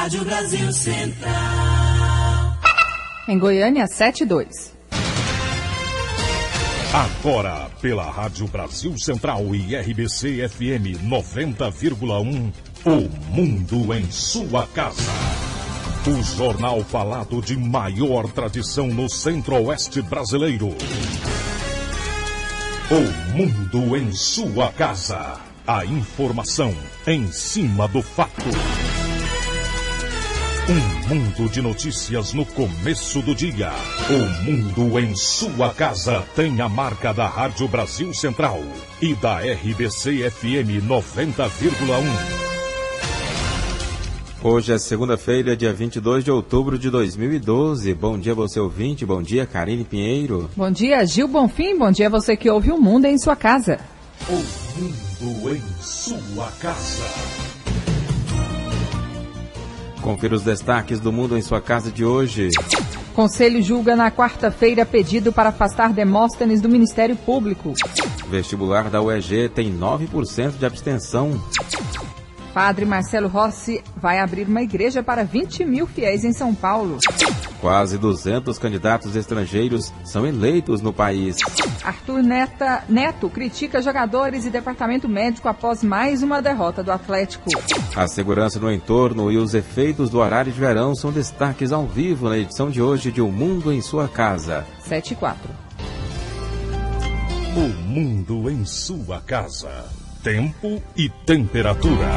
Rádio Brasil Central. Em Goiânia, 7:02. Agora, pela Rádio Brasil Central e RBC FM 90,1, O Mundo em Sua Casa. O jornal falado de maior tradição no Centro-Oeste brasileiro. O Mundo em Sua Casa. A informação em cima do fato. Um mundo de notícias no começo do dia. O Mundo em Sua Casa tem a marca da Rádio Brasil Central e da RBC FM 90,1. Hoje é segunda-feira, dia 22 de outubro de 2012. Bom dia, você ouvinte. Bom dia, Karine Pinheiro. Bom dia, Gil Bonfim. Bom dia, você que ouve o Mundo em Sua Casa. O Mundo em Sua Casa. Confira os destaques do Mundo em Sua Casa de hoje. Conselho julga na quarta-feira pedido para afastar Demóstenes do Ministério Público. Vestibular da UEG tem 9% de abstenção. Padre Marcelo Rossi vai abrir uma igreja para 20 mil fiéis em São Paulo. Quase 200 candidatos estrangeiros são eleitos no país. Arthur Neto critica jogadores e departamento médico após mais uma derrota do Atlético. A segurança no entorno e os efeitos do horário de verão são destaques ao vivo na edição de hoje de O Mundo em Sua Casa. 7:04. O Mundo em Sua Casa. Tempo e temperatura.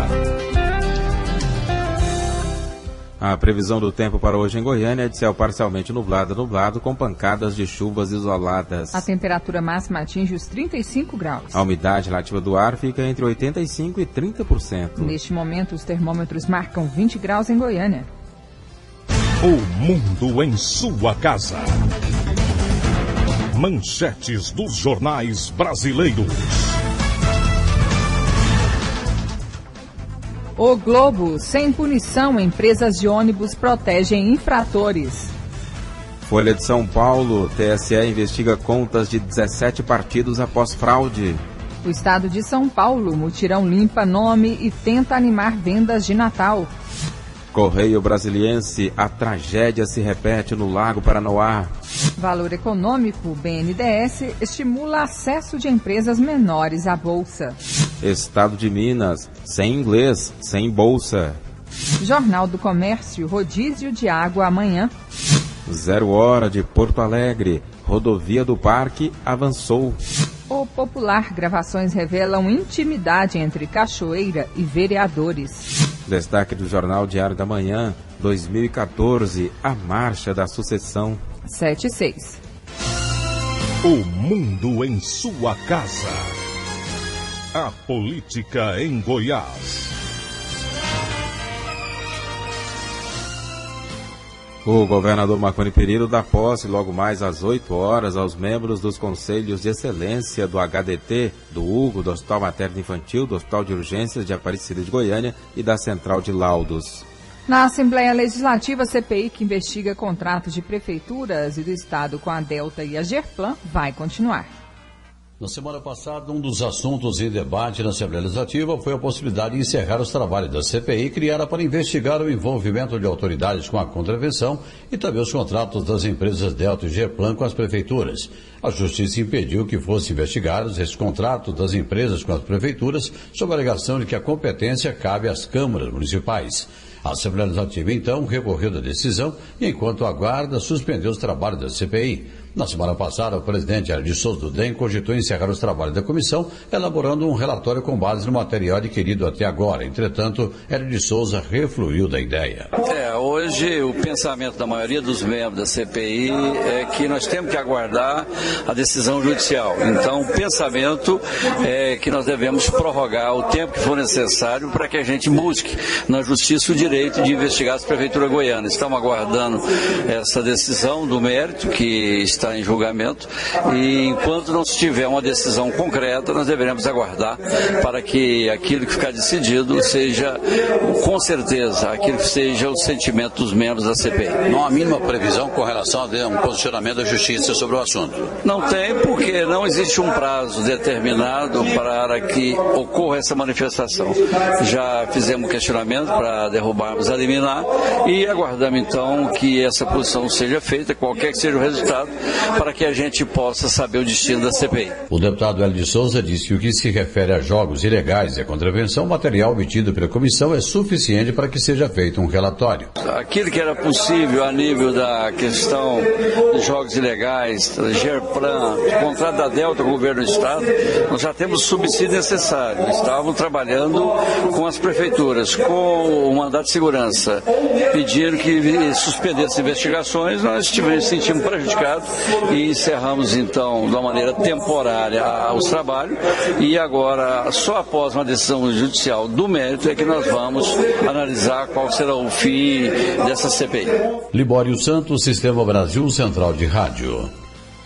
A previsão do tempo para hoje em Goiânia é de céu parcialmente nublado, com pancadas de chuvas isoladas. A temperatura máxima atinge os 35 graus. A umidade relativa do ar fica entre 85% e 30%. Neste momento, os termômetros marcam 20 graus em Goiânia. O Mundo em Sua Casa. Manchetes dos jornais brasileiros. O Globo, sem punição, empresas de ônibus protegem infratores. Folha de São Paulo, TSE investiga contas de 17 partidos após fraude. O estado de São Paulo, mutirão limpa nome e tenta animar vendas de Natal. Correio Brasiliense, a tragédia se repete no Lago Paranoá. Valor Econômico, BNDES, estimula acesso de empresas menores à Bolsa. Estado de Minas, sem inglês, sem bolsa. Jornal do Comércio, rodízio de água amanhã. 0 hora de Porto Alegre, rodovia do Parque avançou. O Popular, gravações revelam intimidade entre Cachoeira e vereadores. Destaque do Jornal Diário da Manhã, 2014, a Marcha da Sucessão. 7:06. O Mundo em Sua Casa. A política em Goiás. O governador Marconi Perillo dá posse logo mais às 8 horas aos membros dos Conselhos de Excelência do HDT, do Hugo, do Hospital Materno Infantil, do Hospital de Urgências de Aparecida de Goiânia e da Central de Laudos. Na Assembleia Legislativa, a CPI, que investiga contratos de prefeituras e do Estado com a Delta e a Gerplan, vai continuar. Na semana passada, um dos assuntos em debate na Assembleia Legislativa foi a possibilidade de encerrar os trabalhos da CPI, criada para investigar o envolvimento de autoridades com a contravenção e também os contratos das empresas Delta e Gerplan com as prefeituras. A Justiça impediu que fossem investigados esses contratos das empresas com as prefeituras, sob a alegação de que a competência cabe às câmaras municipais. A Assembleia Legislativa, então, recorreu da decisão e, enquanto aguarda, suspendeu os trabalhos da CPI. Na semana passada, o presidente Hélio de Souza do DEM cogitou encerrar os trabalhos da comissão, elaborando um relatório com base no material adquirido até agora. Entretanto, Hélio de Souza refluiu da ideia. Hoje o pensamento da maioria dos membros da CPI é que nós temos que aguardar a decisão judicial. Então, o pensamento é que nós devemos prorrogar o tempo que for necessário para que a gente busque na Justiça o direito de investigar as prefeituras goianas. Estamos aguardando essa decisão do mérito que está está em julgamento, e enquanto não se tiver uma decisão concreta, nós deveremos aguardar para que aquilo que ficar decidido seja, com certeza, aquilo que seja o sentimento dos membros da CPI. Não há mínima previsão com relação a um posicionamento da Justiça sobre o assunto? Não tem, porque não existe um prazo determinado para que ocorra essa manifestação. Já fizemos questionamento para derrubarmos a liminar e aguardamos então que essa posição seja feita, qualquer que seja o resultado, para que a gente possa saber o destino da CPI. O deputado Hélio de Souza disse que o que se refere a jogos ilegais e a contravenção, o material obtido pela comissão é suficiente para que seja feito um relatório. Aquilo que era possível a nível da questão dos jogos ilegais, GERPLAN, contrato da Delta com o governo do Estado, nós já temos o subsídio necessário. Estavam trabalhando com as prefeituras, com o mandato de segurança, pedindo que suspendesse as investigações, nós sentimos prejudicados e encerramos então de uma maneira temporária os trabalhos, e agora só após uma decisão judicial do mérito é que nós vamos analisar qual será o fim dessa CPI. Libório Santos, Sistema Brasil Central de Rádio.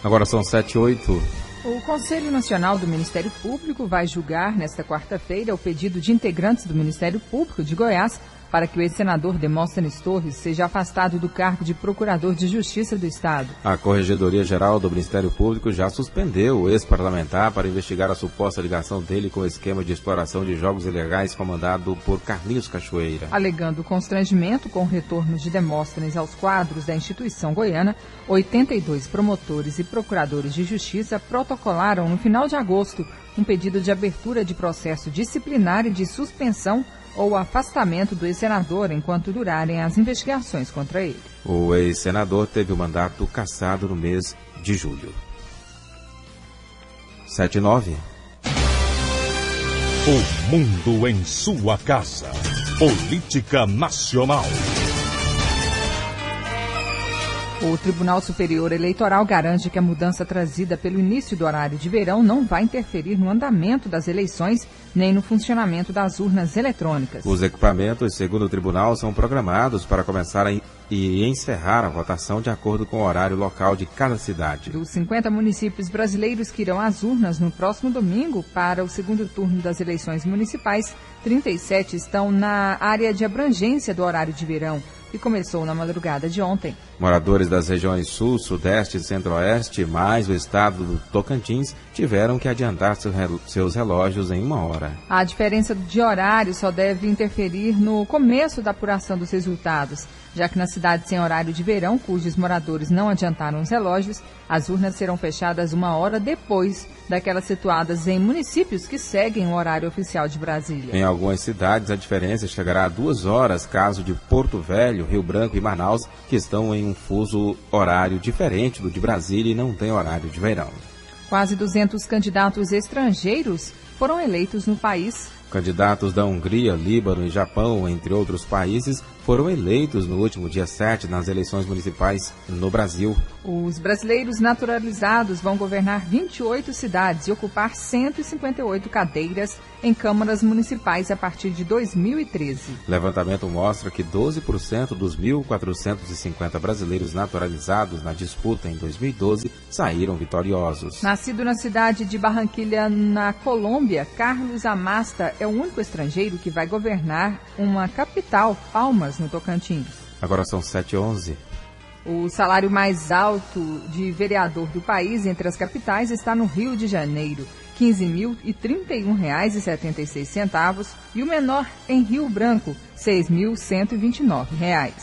Agora são 7h08. O Conselho Nacional do Ministério Público vai julgar nesta quarta-feira o pedido de integrantes do Ministério Público de Goiás para que o ex-senador Demóstenes Torres seja afastado do cargo de Procurador de Justiça do Estado. A Corregedoria Geral do Ministério Público já suspendeu o ex-parlamentar para investigar a suposta ligação dele com o esquema de exploração de jogos ilegais comandado por Carlinhos Cachoeira. Alegando constrangimento com o retorno de Demóstenes aos quadros da instituição goiana, 82 promotores e procuradores de justiça protocolaram no final de agosto um pedido de abertura de processo disciplinar e de suspensão ou afastamento do ex-senador enquanto durarem as investigações contra ele. O ex-senador teve o mandato cassado no mês de julho. 7h09. O mundo em sua casa. Política Nacional. O Tribunal Superior Eleitoral garante que a mudança trazida pelo início do horário de verão não vai interferir no andamento das eleições nem no funcionamento das urnas eletrônicas. Os equipamentos, segundo o tribunal, são programados para começar e encerrar a votação de acordo com o horário local de cada cidade. Dos 50 municípios brasileiros que irão às urnas no próximo domingo para o segundo turno das eleições municipais, 37 estão na área de abrangência do horário de verão, que começou na madrugada de ontem. Moradores das regiões Sul, Sudeste e Centro-Oeste, mais o estado do Tocantins, tiveram que adiantar seus relógios em 1 hora. A diferença de horário só deve interferir no começo da apuração dos resultados, já que na cidade sem horário de verão, cujos moradores não adiantaram os relógios, as urnas serão fechadas 1 hora depois daquelas situadas em municípios que seguem o horário oficial de Brasília. Em algumas cidades, a diferença chegará a 2 horas, caso de Porto Velho, Rio Branco e Manaus, que estão em um fuso horário diferente do de Brasília e não tem horário de verão. Quase 200 candidatos estrangeiros foram eleitos no país. Candidatos da Hungria, Líbano e Japão, entre outros países, foram eleitos no último dia 7 nas eleições municipais no Brasil. Os brasileiros naturalizados vão governar 28 cidades e ocupar 158 cadeiras em câmaras municipais a partir de 2013. Levantamento mostra que 12% dos 1.450 brasileiros naturalizados na disputa em 2012 saíram vitoriosos. Nascido na cidade de Barranquilla, na Colômbia, Carlos Amasta é o único estrangeiro que vai governar uma capital, Palmas, no Tocantins. Agora são 7h11. O salário mais alto de vereador do país entre as capitais está no Rio de Janeiro, R$ 15.031,76, e o menor em Rio Branco, R$ 6.129.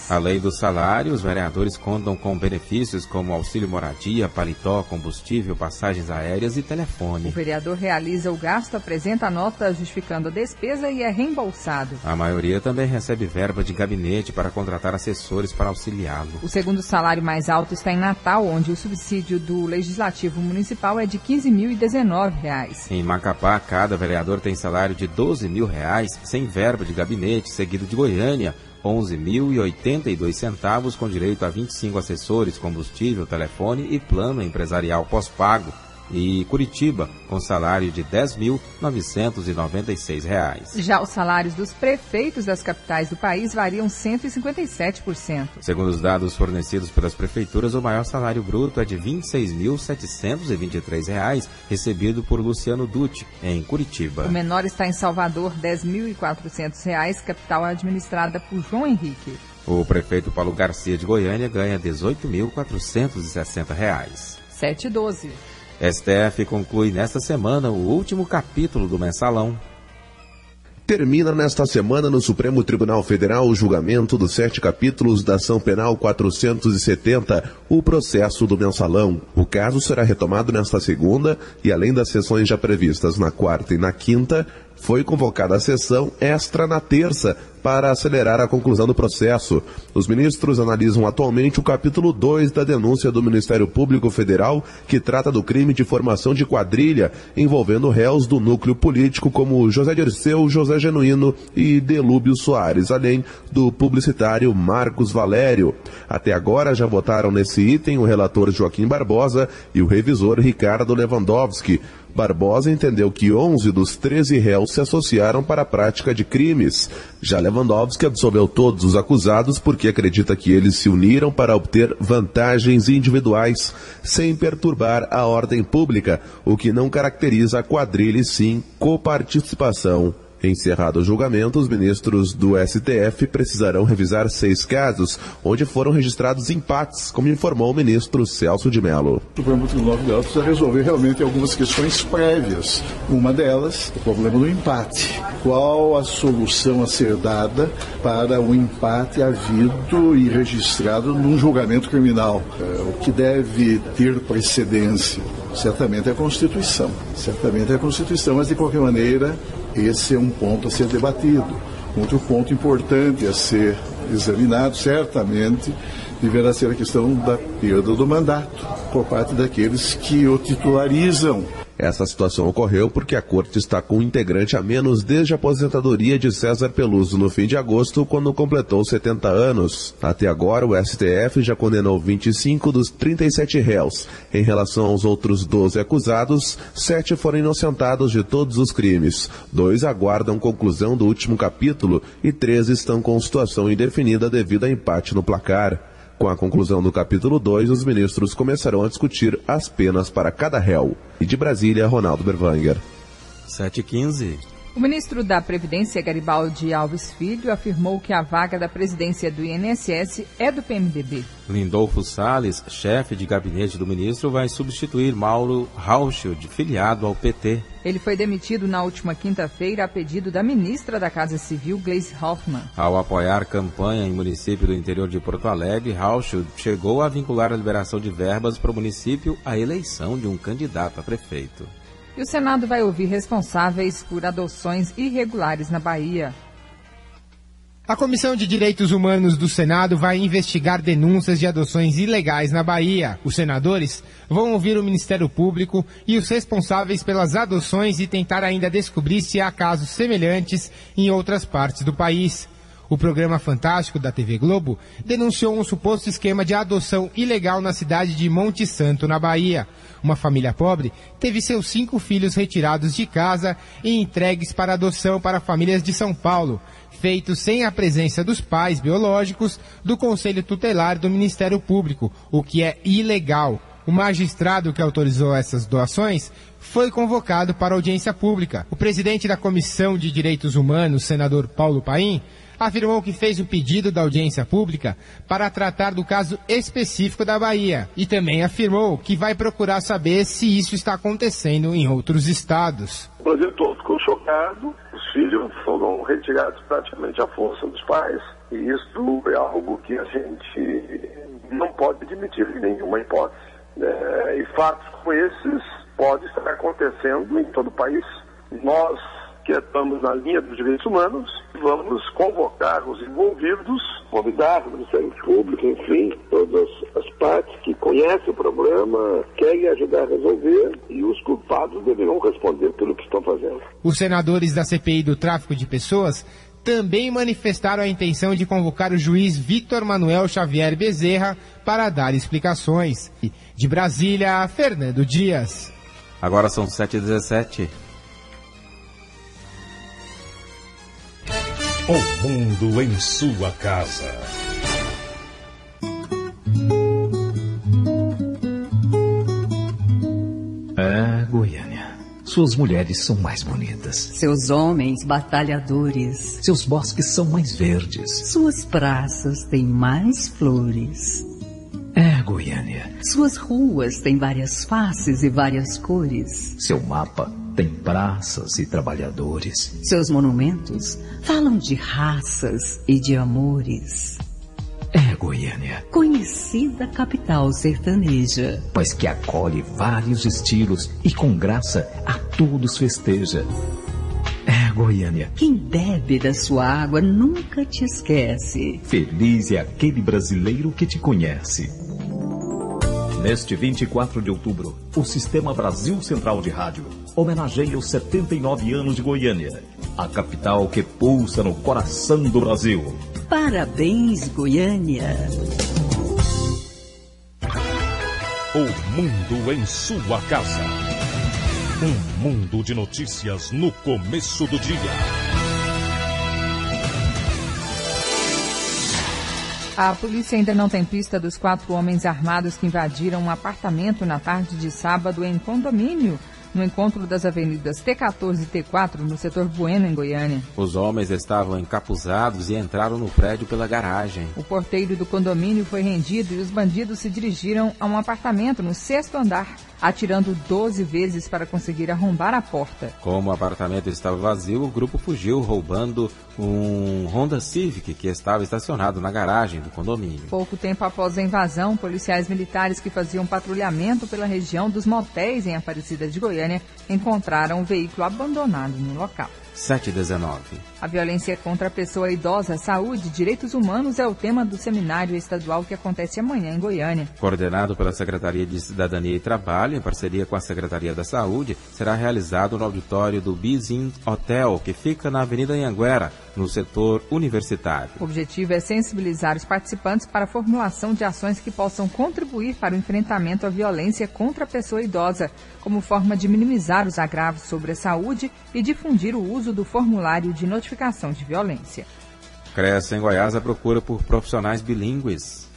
Além do salário, os vereadores contam com benefícios como auxílio moradia, paletó, combustível, passagens aéreas e telefone. O vereador realiza o gasto, apresenta a nota justificando a despesa e é reembolsado. A maioria também recebe verba de gabinete para contratar assessores para auxiliá-lo. O segundo salário mais alto está em Natal, onde o subsídio do Legislativo Municipal é de R$ 15.019. Em Macapá, cada vereador tem salário de R$ 12.000, sem verba de gabinete, seguido de Goiânia, R$ 11.082, com direito a 25 assessores, combustível, telefone e plano empresarial pós-pago. e Curitiba, com salário de R$ 10.996. Já os salários dos prefeitos das capitais do país variam 157%. Segundo os dados fornecidos pelas prefeituras, o maior salário bruto é de R$ 26.723, recebido por Luciano Dutti, em Curitiba. O menor está em Salvador, R$ 10.400, capital administrada por João Henrique. O prefeito Paulo Garcia de Goiânia ganha R$ 18.460. 7h12. STF conclui nesta semana o último capítulo do Mensalão. Termina nesta semana no Supremo Tribunal Federal o julgamento dos 7 capítulos da Ação Penal 470, o processo do Mensalão. O caso será retomado nesta segunda e, além das sessões já previstas na quarta e na quinta, foi convocada a sessão extra na terça para acelerar a conclusão do processo. Os ministros analisam atualmente o capítulo 2 da denúncia do Ministério Público Federal, que trata do crime de formação de quadrilha envolvendo réus do núcleo político como José Dirceu, José Genuíno e Delúbio Soares, além do publicitário Marcos Valério. Até agora já votaram nesse item o relator Joaquim Barbosa e o revisor Ricardo Lewandowski. Barbosa entendeu que 11 dos 13 réus se associaram para a prática de crimes. Já Lewandowski absolveu todos os acusados porque acredita que eles se uniram para obter vantagens individuais, sem perturbar a ordem pública, o que não caracteriza a quadrilha e sim coparticipação. Encerrado o julgamento, os ministros do STF precisarão revisar 6 casos, onde foram registrados empates, como informou o ministro Celso de Mello. O Supremo Tribunal Federal precisa resolver realmente algumas questões prévias. Uma delas, o problema do empate. Qual a solução a ser dada para o empate havido e registrado num julgamento criminal? O que deve ter precedência? Certamente é a Constituição. Certamente é a Constituição, mas de qualquer maneira, esse é um ponto a ser debatido. Outro ponto importante a ser examinado, certamente, deverá ser a questão da perda do mandato por parte daqueles que o titularizam. Essa situação ocorreu porque a corte está com um integrante a menos desde a aposentadoria de César Peluso no fim de agosto, quando completou 70 anos. Até agora, o STF já condenou 25 dos 37 réus. Em relação aos outros 12 acusados, 7 foram inocentados de todos os crimes. 2 aguardam conclusão do último capítulo e 3 estão com situação indefinida devido a empate no placar. Com a conclusão do capítulo 2, os ministros começarão a discutir as penas para cada réu. E de Brasília, Ronaldo Berwanger. 7h15. O ministro da Previdência, Garibaldi Alves Filho, afirmou que a vaga da presidência do INSS é do PMDB. Lindolfo Salles, chefe de gabinete do ministro, vai substituir Mauro Rauschel, filiado ao PT. Ele foi demitido na última quinta-feira a pedido da ministra da Casa Civil, Gleisi Hoffmann. Ao apoiar campanha em município do interior de Porto Alegre, Rauschel chegou a vincular a liberação de verbas para o município à eleição de um candidato a prefeito. E o Senado vai ouvir responsáveis por adoções irregulares na Bahia. A Comissão de Direitos Humanos do Senado vai investigar denúncias de adoções ilegais na Bahia. Os senadores vão ouvir o Ministério Público e os responsáveis pelas adoções e tentar ainda descobrir se há casos semelhantes em outras partes do país. O programa Fantástico da TV Globo denunciou um suposto esquema de adoção ilegal na cidade de Monte Santo, na Bahia. Uma família pobre teve seus 5 filhos retirados de casa e entregues para adoção para famílias de São Paulo, feito sem a presença dos pais biológicos do Conselho Tutelar do Ministério Público, o que é ilegal. O magistrado que autorizou essas doações foi convocado para audiência pública. O presidente da Comissão de Direitos Humanos, senador Paulo Paim, afirmou que fez o pedido da audiência pública para tratar do caso específico da Bahia e também afirmou que vai procurar saber se isso está acontecendo em outros estados. O Brasil todo ficou chocado, os filhos foram retirados praticamente à força dos pais e isso é algo que a gente não pode admitir em nenhuma hipótese. E fatos como esses podem estar acontecendo em todo o país. Nós que estamos na linha dos direitos humanos, vamos convocar os envolvidos, convidar o Ministério Público, enfim, todas as partes que conhecem o problema, querem ajudar a resolver e os culpados deverão responder pelo que estão fazendo. Os senadores da CPI do tráfico de pessoas também manifestaram a intenção de convocar o juiz Victor Manuel Xavier Bezerra para dar explicações. De Brasília, Fernando Dias. Agora são 7h17. O mundo em sua casa. Goiânia. Suas mulheres são mais bonitas. Seus homens batalhadores. Seus bosques são mais verdes. Suas praças têm mais flores. Goiânia. Suas ruas têm várias faces e várias cores. Seu mapa tem praças e trabalhadores. Seus monumentos falam de raças e de amores. Goiânia. Conhecida capital sertaneja. Mas que acolhe vários estilos e com graça a todos festeja. Goiânia. Quem bebe da sua água nunca te esquece. Feliz é aquele brasileiro que te conhece. Neste 24 de outubro, o Sistema Brasil Central de Rádio homenageia os 79 anos de Goiânia, a capital que pulsa no coração do Brasil. Parabéns, Goiânia! O mundo em sua casa. Um mundo de notícias no começo do dia. A polícia ainda não tem pista dos 4 homens armados que invadiram um apartamento na tarde de sábado em condomínio, no encontro das avenidas T14 e T4, no setor Bueno, em Goiânia. Os homens estavam encapuzados e entraram no prédio pela garagem. O porteiro do condomínio foi rendido e os bandidos se dirigiram a um apartamento no 6º andar, atirando 12 vezes para conseguir arrombar a porta. Como o apartamento estava vazio, o grupo fugiu roubando um Honda Civic que estava estacionado na garagem do condomínio. Pouco tempo após a invasão, policiais militares que faziam patrulhamento pela região dos motéis em Aparecida de Goiânia encontraram o veículo abandonado no local. 7h19. A violência contra a pessoa idosa, saúde e direitos humanos é o tema do seminário estadual que acontece amanhã em Goiânia. Coordenado pela Secretaria de Cidadania e Trabalho, em parceria com a Secretaria da Saúde, será realizado no auditório do Bizin Hotel, que fica na Avenida Anhanguera, no setor universitário. O objetivo é sensibilizar os participantes para a formulação de ações que possam contribuir para o enfrentamento à violência contra a pessoa idosa, como forma de minimizar os agravos sobre a saúde e difundir o uso do formulário de notificação de violência. Cresce em Goiás a procura por profissionais bilíngues.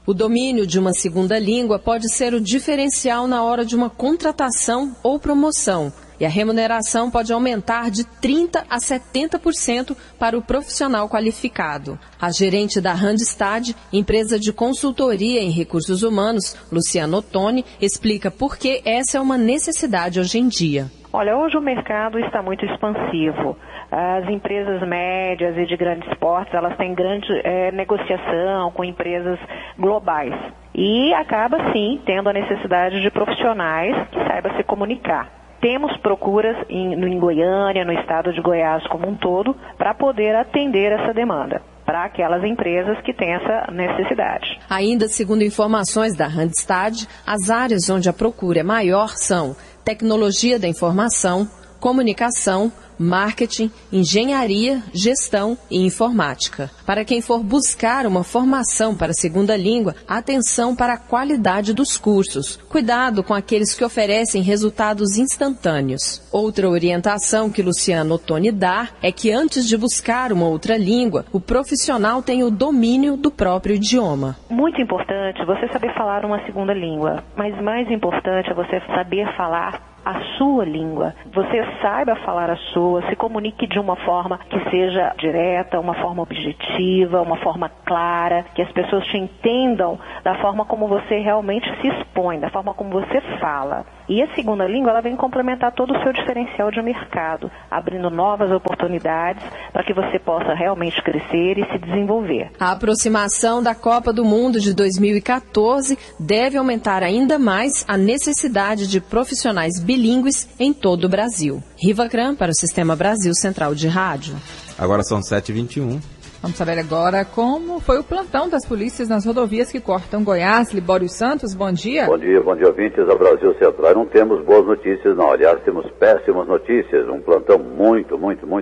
O domínio de uma segunda língua pode ser o diferencial na hora de uma contratação ou promoção. E a remuneração pode aumentar de 30% a 70% para o profissional qualificado. A gerente da Randstad, empresa de consultoria em recursos humanos, Luciana Ottoni, explica por que essa é uma necessidade hoje em dia. Olha, hoje o mercado está muito expansivo. As empresas médias e de grandes portes, elas têm grande negociação com empresas globais. E acaba, sim, tendo a necessidade de profissionais que saibam se comunicar. Temos procuras em Goiânia, no estado de Goiás como um todo, para poder atender essa demanda, para aquelas empresas que têm essa necessidade. Ainda segundo informações da Randstad, as áreas onde a procura é maior são tecnologia da informação, comunicação, marketing, engenharia, gestão e informática. Para quem for buscar uma formação para a segunda língua, atenção para a qualidade dos cursos. Cuidado com aqueles que oferecem resultados instantâneos. Outra orientação que Luciano Ottoni dá é que antes de buscar uma outra língua, o profissional tenha o domínio do próprio idioma. Muito importante você saber falar uma segunda língua, mas mais importante é você saber falar a sua língua. Você saiba falar a sua, se comunique de uma forma que seja direta, uma forma objetiva, uma forma clara, que as pessoas te entendam da forma como você realmente se expõe, da forma como você fala. E a segunda língua, ela vem complementar todo o seu diferencial de mercado, abrindo novas oportunidades para que você possa realmente crescer e se desenvolver. A aproximação da Copa do Mundo de 2014 deve aumentar ainda mais a necessidade de profissionais bilíngues em todo o Brasil. Riva Cram para o Sistema Brasil Central de Rádio. Agora são 7h21. Vamos saber agora como foi o plantão das polícias nas rodovias que cortam Goiás. Libório Santos, bom dia. Bom dia, ouvintes da Brasil Central. Não temos boas notícias, não. Aliás, temos péssimas notícias. Um plantão muito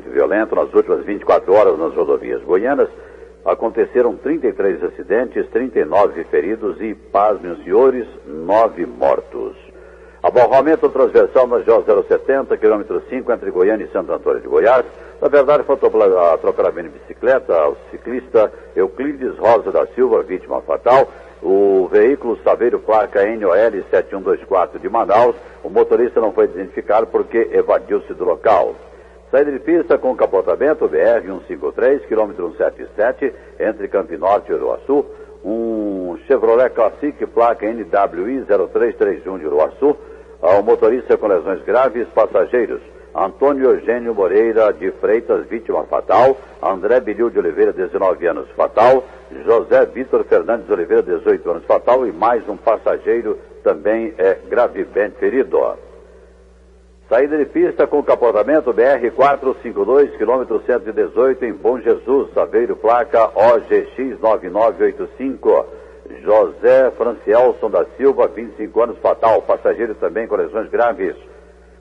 violento nas últimas 24 horas nas rodovias goianas. Aconteceram 33 acidentes, 39 feridos e, pasmem os senhores, 9 mortos. Abarroamento transversal na GO 070, quilômetro 5, entre Goiânia e Santo Antônio de Goiás. Na verdade, foi atropelamento de bicicleta, o ciclista Euclides Rosa da Silva, vítima fatal. O veículo Saveiro placa NOL 7124 de Manaus. O motorista não foi identificado porque evadiu-se do local. Saída de pista com capotamento BR-153, quilômetro 177, entre Campinorte e Uruaçu. Um Chevrolet Classic, placa NWI 0331 de Uruaçu. O motorista com lesões graves, passageiros Antônio Eugênio Moreira de Freitas, vítima fatal. André Bilil de Oliveira, 19 anos, fatal. José Vitor Fernandes de Oliveira, 18 anos, fatal. E mais um passageiro também é gravemente ferido. Saída de pista com capotamento BR-452, quilômetro 118, em Bom Jesus, Saveiro, placa OGX 9985. José Francielson da Silva, 25 anos, fatal. Passageiro também com lesões graves.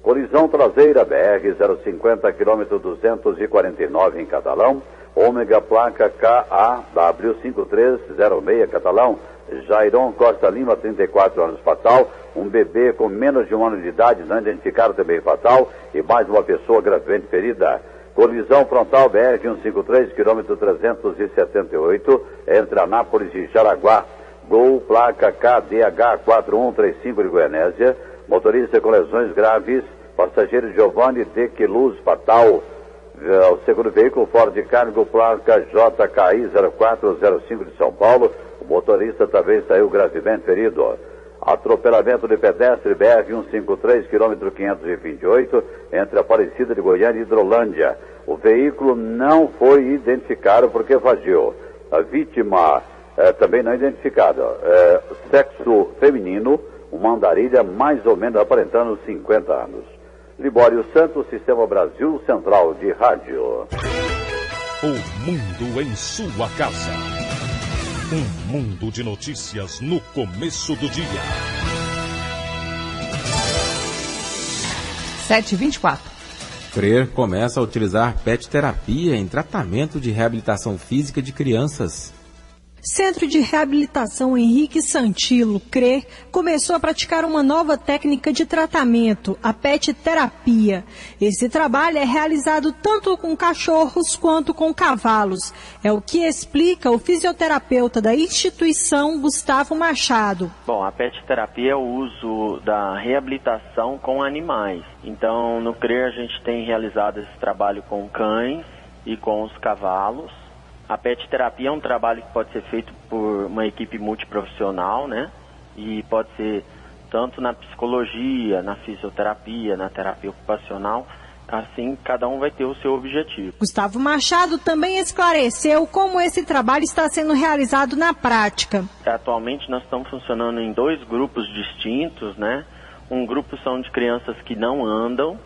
Colisão traseira BR-050, quilômetro 249 em Catalão. Ômega, placa KAW5306, Catalão. Jairon Costa Lima, 34 anos, fatal. Um bebê com menos de 1 ano de idade, não identificado, também fatal. E mais uma pessoa gravemente ferida. Colisão frontal BR-153, quilômetro 378, entre Anápolis e Jaraguá. Gol, placa KDH4135 de Goianésia. Motorista com lesões graves. Passageiro Giovanni de Queluz, fatal. O segundo veículo, Ford Cargo, placa JKI 0405 de São Paulo. O motorista também saiu gravemente ferido. Atropelamento de pedestre BR-153, quilômetro 528, entre Aparecida de Goiânia e Hidrolândia. O veículo não foi identificado porque evadiu. A vítima também não identificada. Sexo feminino, uma andarilha mais ou menos aparentando 50 anos. Libório Santos, Sistema Brasil Central de Rádio. O mundo em sua casa. Um mundo de notícias no começo do dia. 7h24. CRER começa a utilizar PET terapia em tratamento de reabilitação física de crianças. Centro de Reabilitação Henrique Santilo, CRER, começou a praticar uma nova técnica de tratamento, a PET terapia. Esse trabalho é realizado tanto com cachorros quanto com cavalos. É o que explica o fisioterapeuta da instituição, Gustavo Machado. Bom, a PET terapia é o uso da reabilitação com animais. Então, no CRER a gente tem realizado esse trabalho com cães e com os cavalos. A PET terapia é um trabalho que pode ser feito por uma equipe multiprofissional, né? E pode ser tanto na psicologia, na fisioterapia, na terapia ocupacional. Assim, cada um vai ter o seu objetivo. Gustavo Machado também esclareceu como esse trabalho está sendo realizado na prática. Atualmente nós estamos funcionando em 2 grupos distintos, né? Um grupo são de crianças que não andam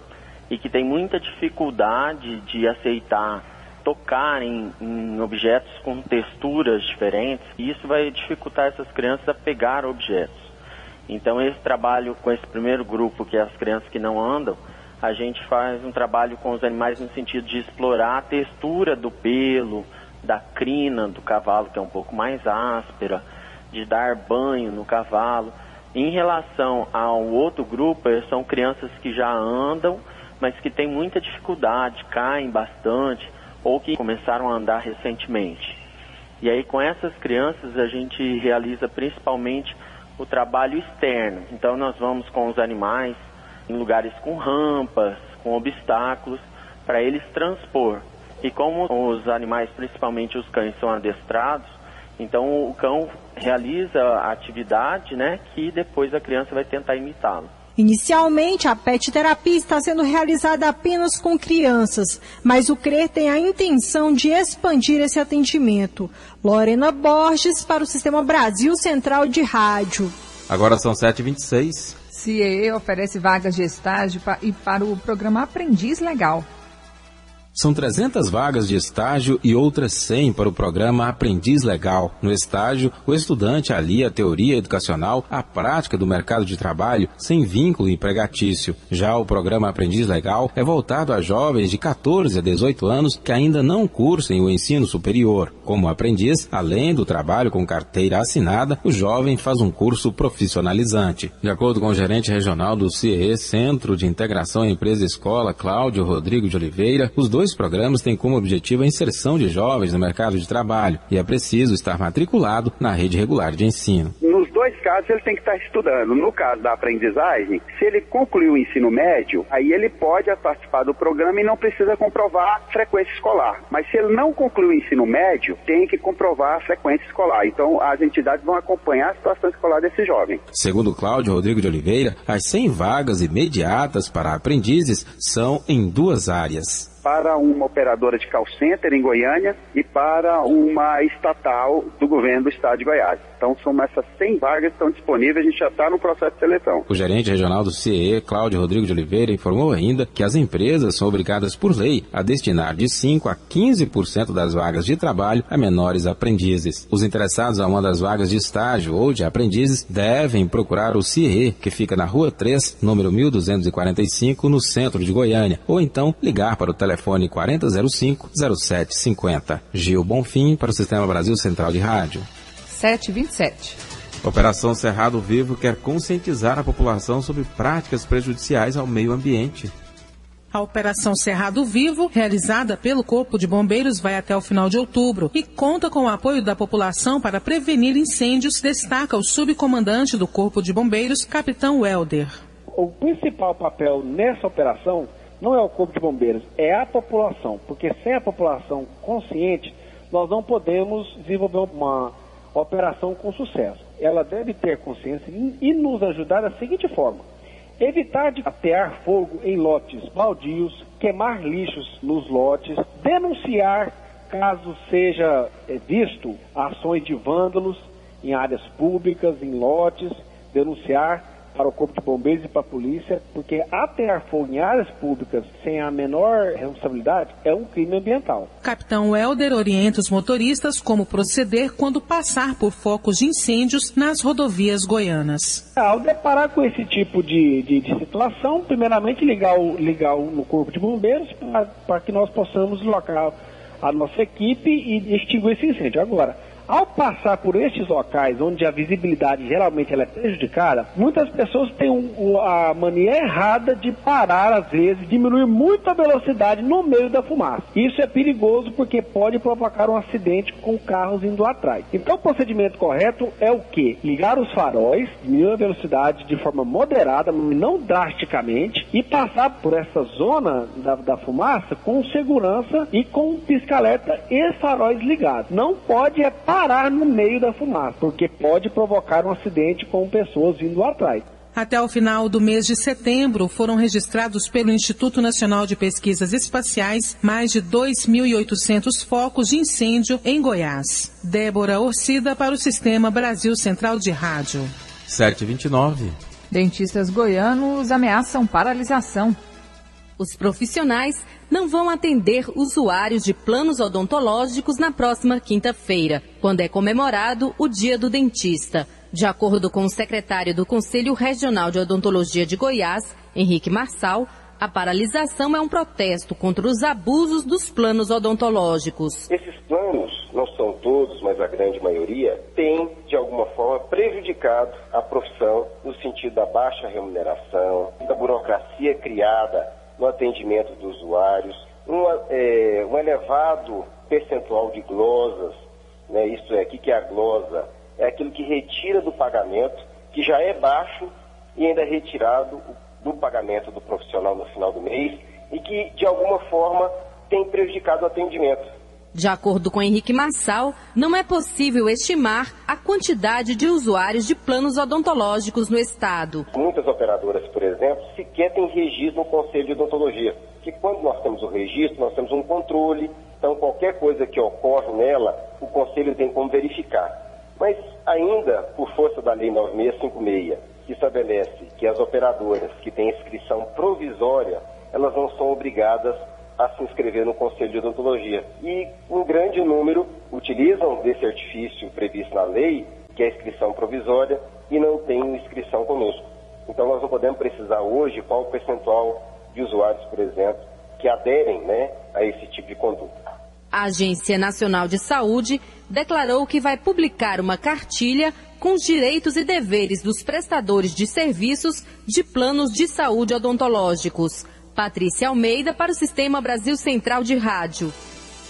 e que tem muita dificuldade de aceitar tocar em objetos com texturas diferentes, e isso vai dificultar essas crianças a pegar objetos. Então esse trabalho com esse primeiro grupo, que é as crianças que não andam, a gente faz um trabalho com os animais no sentido de explorar a textura do pelo, da crina do cavalo, que é um pouco mais áspera, de dar banho no cavalo. Em relação ao outro grupo, são crianças que já andam, mas que têm muita dificuldade, caem bastante, ou que começaram a andar recentemente. E aí com essas crianças a gente realiza principalmente o trabalho externo. Então nós vamos com os animais em lugares com rampas, com obstáculos, para eles transpor. E como os animais, principalmente os cães, são adestrados, então o cão realiza a atividade, né, que depois a criança vai tentar imitá-lo. Inicialmente, a PET terapia está sendo realizada apenas com crianças, mas o CRER tem a intenção de expandir esse atendimento. Lorena Borges, para o Sistema Brasil Central de Rádio. Agora são 7h26. CIEE oferece vagas de estágio e para o programa Aprendiz Legal. São 300 vagas de estágio e outras 100 para o programa Aprendiz Legal. No estágio, o estudante alia a teoria educacional à prática do mercado de trabalho sem vínculo empregatício. Já o programa Aprendiz Legal é voltado a jovens de 14 a 18 anos que ainda não cursem o ensino superior. Como aprendiz, além do trabalho com carteira assinada, o jovem faz um curso profissionalizante. De acordo com o gerente regional do CIE, Centro de Integração Empresa-Escola, Cláudio Rodrigo de Oliveira, os dois programas têm como objetivo a inserção de jovens no mercado de trabalho e é preciso estar matriculado na rede regular de ensino. Nos dois casos ele tem que estar estudando. No caso da aprendizagem, se ele concluiu o ensino médio, aí ele pode participar do programa e não precisa comprovar a frequência escolar. Mas se ele não concluiu o ensino médio, tem que comprovar a frequência escolar. Então as entidades vão acompanhar a situação escolar desse jovem. Segundo Cláudio Rodrigo de Oliveira, as 100 vagas imediatas para aprendizes são em 2 áreas. Para uma operadora de call center em Goiânia e para uma estatal do governo do estado de Goiás. Então são essas 100 vagas que estão disponíveis, a gente já está no processo de seleção. O gerente regional do CIE, Cláudio Rodrigo de Oliveira, informou ainda que as empresas são obrigadas por lei a destinar de 5% a 15% das vagas de trabalho a menores aprendizes. Os interessados a uma das vagas de estágio ou de aprendizes devem procurar o CIE, que fica na Rua 3, número 1245, no centro de Goiânia, ou então ligar para o telefone 4005-0750. Gil Bonfim para o Sistema Brasil Central de Rádio. 7h27. Operação Cerrado Vivo quer conscientizar a população sobre práticas prejudiciais ao meio ambiente. A Operação Cerrado Vivo, realizada pelo Corpo de Bombeiros, vai até o final de outubro e conta com o apoio da população para prevenir incêndios, destaca o subcomandante do Corpo de Bombeiros, Capitão Welder. O principal papel nessa operação não é o Corpo de Bombeiros, é a população, porque sem a população consciente, nós não podemos desenvolver uma operação com sucesso. Ela deve ter consciência e nos ajudar da seguinte forma: evitar de atear fogo em lotes baldios, queimar lixos nos lotes, denunciar caso seja visto ações de vândalos em áreas públicas, em lotes, denunciar para o Corpo de Bombeiros e para a polícia, porque atear fogo em áreas públicas sem a menor responsabilidade é um crime ambiental. Capitão Welder orienta os motoristas como proceder quando passar por focos de incêndios nas rodovias goianas. Ao deparar com esse tipo de situação, primeiramente ligar no Corpo de Bombeiros para que nós possamos deslocar a nossa equipe e extinguir esse incêndio. Agora, ao passar por estes locais onde a visibilidade geralmente ela é prejudicada, muitas pessoas têm a mania errada de parar, às vezes, diminuir muito a velocidade no meio da fumaça. Isso é perigoso porque pode provocar um acidente com carros indo lá atrás. Então o procedimento correto é o quê? Ligar os faróis, diminuir a velocidade de forma moderada, não drasticamente, e passar por essa zona da fumaça com segurança e com pisca-alerta e faróis ligados. Não pode parar no meio da fumaça, porque pode provocar um acidente com pessoas vindo lá atrás. Até o final do mês de setembro, foram registrados pelo Instituto Nacional de Pesquisas Espaciais mais de 2.800 focos de incêndio em Goiás. Débora Orcida para o Sistema Brasil Central de Rádio. 7h29. Dentistas goianos ameaçam paralisação. Os profissionais não vão atender usuários de planos odontológicos na próxima quinta-feira, quando é comemorado o Dia do Dentista. De acordo com o secretário do Conselho Regional de Odontologia de Goiás, Henrique Marçal, a paralisação é um protesto contra os abusos dos planos odontológicos. Esses planos, não são todos, mas a grande maioria, têm, de alguma forma, prejudicado a profissão no sentido da baixa remuneração, da burocracia criada no atendimento dos usuários, um elevado percentual de glosas, né? Isso é, o que é a glosa? É aquilo que retira do pagamento, que já é baixo e ainda é retirado do pagamento do profissional no final do mês e que, de alguma forma, tem prejudicado o atendimento. De acordo com Henrique Marçal, não é possível estimar a quantidade de usuários de planos odontológicos no estado. Muitas operadoras, por exemplo, sequer têm registro no Conselho de Odontologia, que quando nós temos o registro, nós temos um controle, então qualquer coisa que ocorre nela, o Conselho tem como verificar. Mas ainda, por força da Lei 9656, que estabelece que as operadoras que têm inscrição provisória, elas não são obrigadas a se inscrever no Conselho de Odontologia. E um grande número utilizam desse artifício previsto na lei, que é a inscrição provisória, e não tem inscrição conosco. Então nós não podemos precisar hoje qual o percentual de usuários, por exemplo, que aderem, né, a esse tipo de conduta. A Agência Nacional de Saúde declarou que vai publicar uma cartilha com os direitos e deveres dos prestadores de serviços de planos de saúde odontológicos. Patrícia Almeida para o Sistema Brasil Central de Rádio.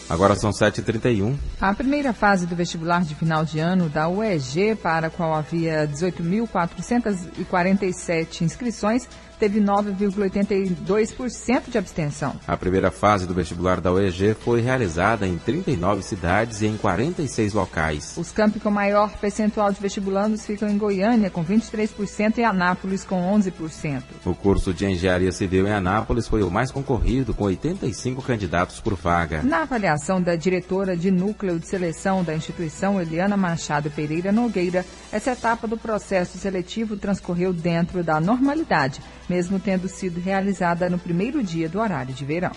Agora são 7h31. A primeira fase do vestibular de final de ano da UEG, para a qual havia 18.447 inscrições, teve 9,82% de abstenção. A primeira fase do vestibular da UEG foi realizada em 39 cidades e em 46 locais. Os campi com maior percentual de vestibulandos ficam em Goiânia, com 23%, e Anápolis, com 11%. O curso de Engenharia Civil em Anápolis foi o mais concorrido, com 85 candidatos por vaga. Na avaliação da diretora de Núcleo de Seleção da instituição, Eliana Machado Pereira Nogueira, essa etapa do processo seletivo transcorreu dentro da normalidade, mesmo tendo sido realizada no primeiro dia do horário de verão.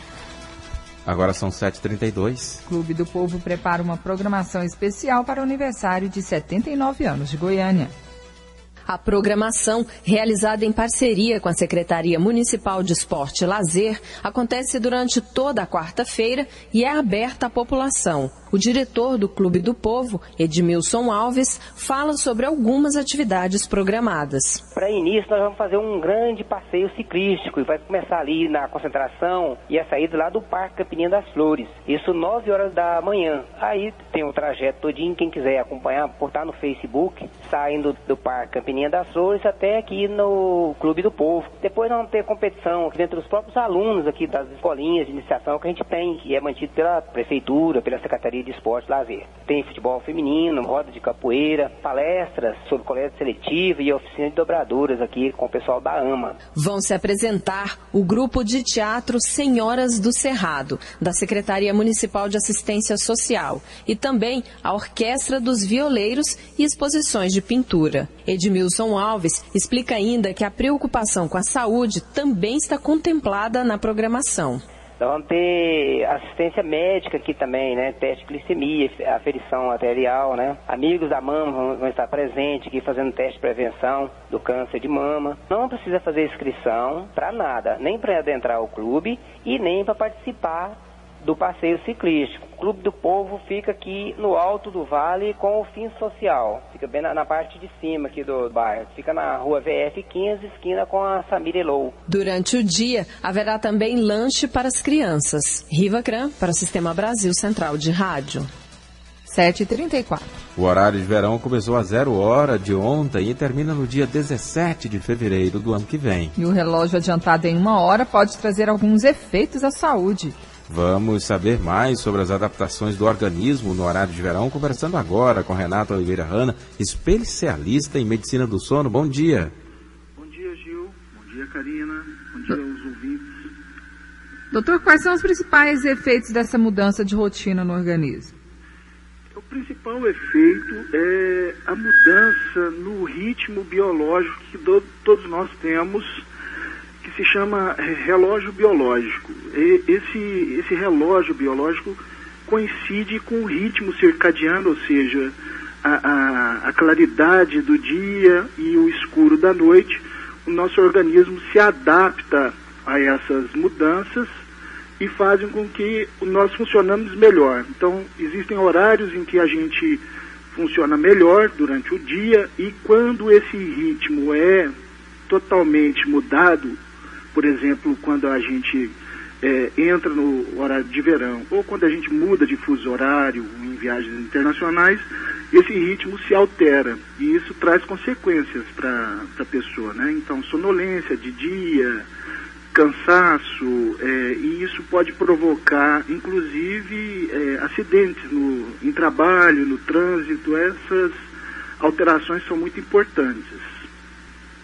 Agora são 7h32. Clube do Povo prepara uma programação especial para o aniversário de 79 anos de Goiânia. A programação, realizada em parceria com a Secretaria Municipal de Esporte e Lazer, acontece durante toda a quarta-feira e é aberta à população. O diretor do Clube do Povo, Edmilson Alves, fala sobre algumas atividades programadas. Para início, nós vamos fazer um grande passeio ciclístico e vai começar ali na concentração e a saída lá do Parque Campininha das Flores. Isso 9 horas da manhã. Aí tem o trajeto todinho, quem quiser acompanhar, portar no Facebook, saindo do Parque Campininha das Flores até aqui no Clube do Povo. Depois nós vamos ter competição aqui dentro dos próprios alunos aqui das escolinhas de iniciação que a gente tem, que é mantido pela Prefeitura, pela Secretaria de Esporte e Lazer. Tem futebol feminino, roda de capoeira, palestras sobre coleta seletiva e oficina de dobraduras aqui com o pessoal da AMA. Vão se apresentar o grupo de teatro Senhoras do Cerrado, da Secretaria Municipal de Assistência Social, e também a Orquestra dos Violeiros e exposições de pintura. Edmilson Alves explica ainda que a preocupação com a saúde também está contemplada na programação. Nós vamos ter assistência médica aqui também, né? Teste de glicemia, aferição arterial, né? Amigos da mama vão estar presentes aqui fazendo teste de prevenção do câncer de mama. Não precisa fazer inscrição para nada, nem para adentrar o clube e nem para participar do passeio ciclístico. O Clube do Povo fica aqui no alto do vale com o fim social. Fica bem na parte de cima aqui do bairro. Fica na rua VF 15, esquina com a Samir Elou. Durante o dia, haverá também lanche para as crianças. Riva Cran, para o Sistema Brasil Central de Rádio. 7h34. O horário de verão começou às 0 hora de ontem e termina no dia 17 de fevereiro do ano que vem. E o relógio adiantado em 1 hora pode trazer alguns efeitos à saúde. Vamos saber mais sobre as adaptações do organismo no horário de verão, conversando agora com Renato Oliveira Rana, especialista em medicina do sono. Bom dia. Bom dia, Gil. Bom dia, Karina. Bom dia aos ouvintes. Doutor, quais são os principais efeitos dessa mudança de rotina no organismo? O principal efeito é a mudança no ritmo biológico que todos nós temos, que se chama relógio biológico. Esse relógio biológico coincide com o ritmo circadiano, ou seja, a claridade do dia e o escuro da noite. O nosso organismo se adapta a essas mudanças e fazem com que nós funcionamos melhor. Então, existem horários em que a gente funciona melhor durante o dia, e quando esse ritmo é totalmente mudado, por exemplo, quando a gente entra no horário de verão, ou quando a gente muda de fuso horário em viagens internacionais, esse ritmo se altera, e isso traz consequências para a pessoa, né? Então, sonolência de dia, cansaço, e isso pode provocar, inclusive, acidentes em trabalho, no trânsito. Essas alterações são muito importantes.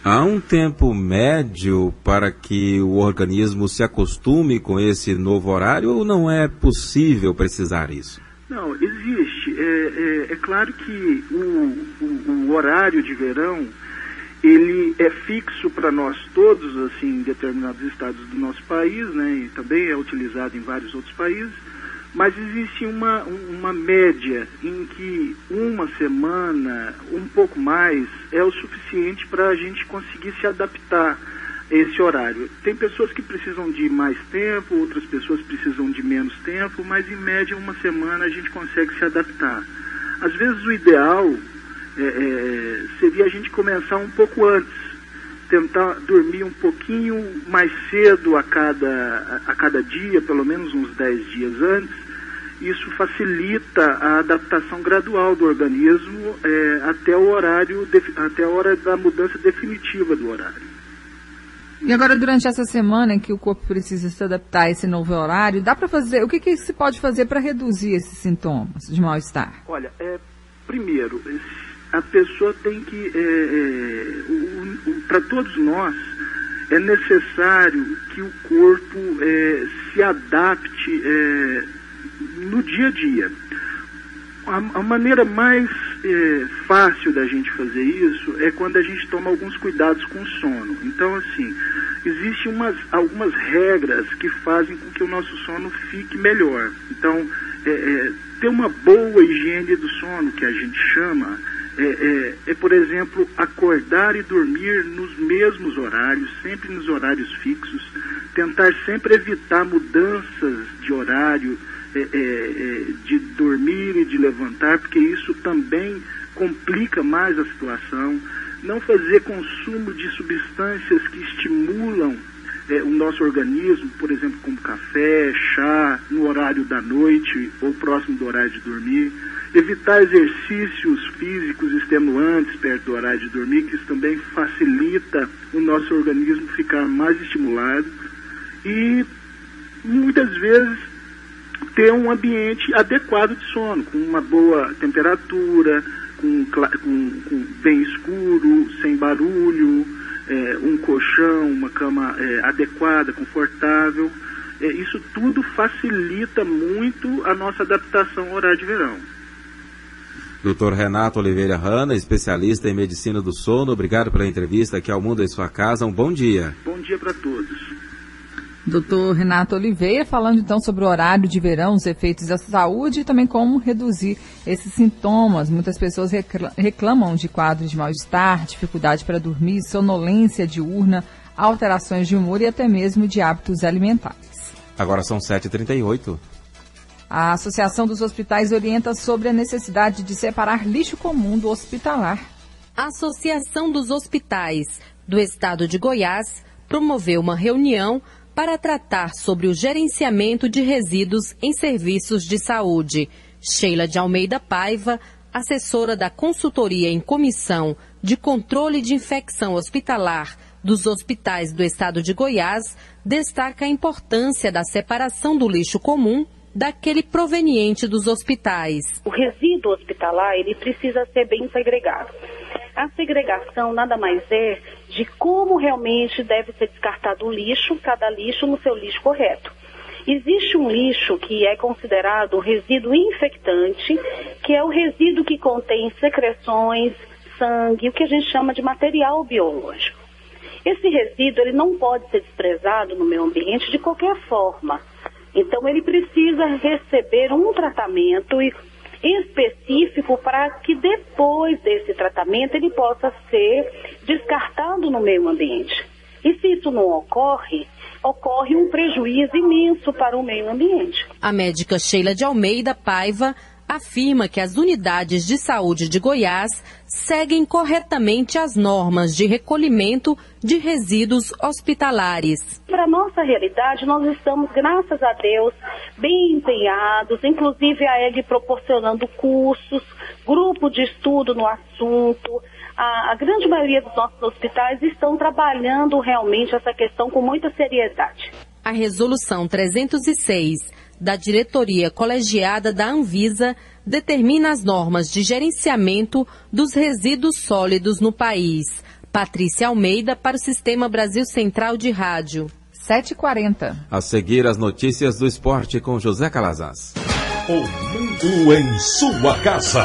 Há um tempo médio para que o organismo se acostume com esse novo horário, ou não é possível precisar isso? Não, existe. É claro que o horário de verão, ele é fixo para nós todos, assim, em determinados estados do nosso país, né, e também é utilizado em vários outros países, mas existe uma média em que uma semana, um pouco mais, é o suficiente para a gente conseguir se adaptar a esse horário. Tem pessoas que precisam de mais tempo, outras pessoas precisam de menos tempo, mas em média uma semana a gente consegue se adaptar. Às vezes o ideal seria a gente começar um pouco antes, tentar dormir um pouquinho mais cedo a cada dia, pelo menos uns 10 dias antes. Isso facilita a adaptação gradual do organismo até a hora da mudança definitiva do horário. E agora, durante essa semana em que o corpo precisa se adaptar a esse novo horário, dá para fazer, o que se pode fazer para reduzir esses sintomas de mal-estar? Olha, primeiro, a pessoa tem que, para todos nós, é necessário que o corpo se adapte no dia a dia. A maneira mais fácil da gente fazer isso é quando a gente toma alguns cuidados com o sono. Então, assim, existem algumas regras que fazem com que o nosso sono fique melhor. Então, ter uma boa higiene do sono, que a gente chama, por exemplo, acordar e dormir nos mesmos horários, sempre nos horários fixos, tentar sempre evitar mudanças de horário, de dormir e de levantar, porque isso também complica mais a situação. Não fazer consumo de substâncias que estimulam o nosso organismo, por exemplo, como café, chá, no horário da noite ou próximo do horário de dormir. Evitar exercícios físicos extenuantes perto do horário de dormir, que isso também facilita o nosso organismo ficar mais estimulado. E muitas vezes ter um ambiente adequado de sono, com uma boa temperatura, com bem escuro, sem barulho, um colchão, uma cama adequada, confortável. Isso tudo facilita muito a nossa adaptação ao horário de verão. Dr. Renato Oliveira Hanna, especialista em medicina do sono, obrigado pela entrevista aqui ao Mundo em Sua Casa. Um bom dia. Bom dia para todos. Dr. Renato Oliveira, falando então sobre o horário de verão, os efeitos da saúde e também como reduzir esses sintomas. Muitas pessoas reclamam de quadros de mal-estar, dificuldade para dormir, sonolência diurna, alterações de humor e até mesmo de hábitos alimentares. Agora são 7h38. A Associação dos Hospitais orienta sobre a necessidade de separar lixo comum do hospitalar. A Associação dos Hospitais do Estado de Goiás promoveu uma reunião para tratar sobre o gerenciamento de resíduos em serviços de saúde. Sheila de Almeida Paiva, assessora da Consultoria em Comissão de Controle de Infecção Hospitalar dos Hospitais do Estado de Goiás, destaca a importância da separação do lixo comum daquele proveniente dos hospitais. O resíduo hospitalar, ele precisa ser bem segregado. A segregação nada mais é de como realmente deve ser descartado o lixo, cada lixo no seu lixo correto. Existe um lixo que é considerado um resíduo infectante, que é o resíduo que contém secreções, sangue, o que a gente chama de material biológico. Esse resíduo ele não pode ser desprezado no meio ambiente de qualquer forma. Então ele precisa receber um tratamento específico para que depois desse tratamento ele possa ser descartado no meio ambiente. E se isso não ocorre um prejuízo imenso para o meio ambiente. A médica Sheila de Almeida Paiva afirma que as unidades de saúde de Goiás seguem corretamente as normas de recolhimento de resíduos hospitalares. Para a nossa realidade, nós estamos, graças a Deus, bem empenhados, inclusive a EG proporcionando cursos, grupo de estudo no assunto. A grande maioria dos nossos hospitais estão trabalhando realmente essa questão com muita seriedade. A Resolução 306 da Diretoria Colegiada da Anvisa determina as normas de gerenciamento dos resíduos sólidos no país. Patrícia Almeida para o Sistema Brasil Central de Rádio. 7h40. A seguir as notícias do esporte com José Calazans. O mundo em sua casa.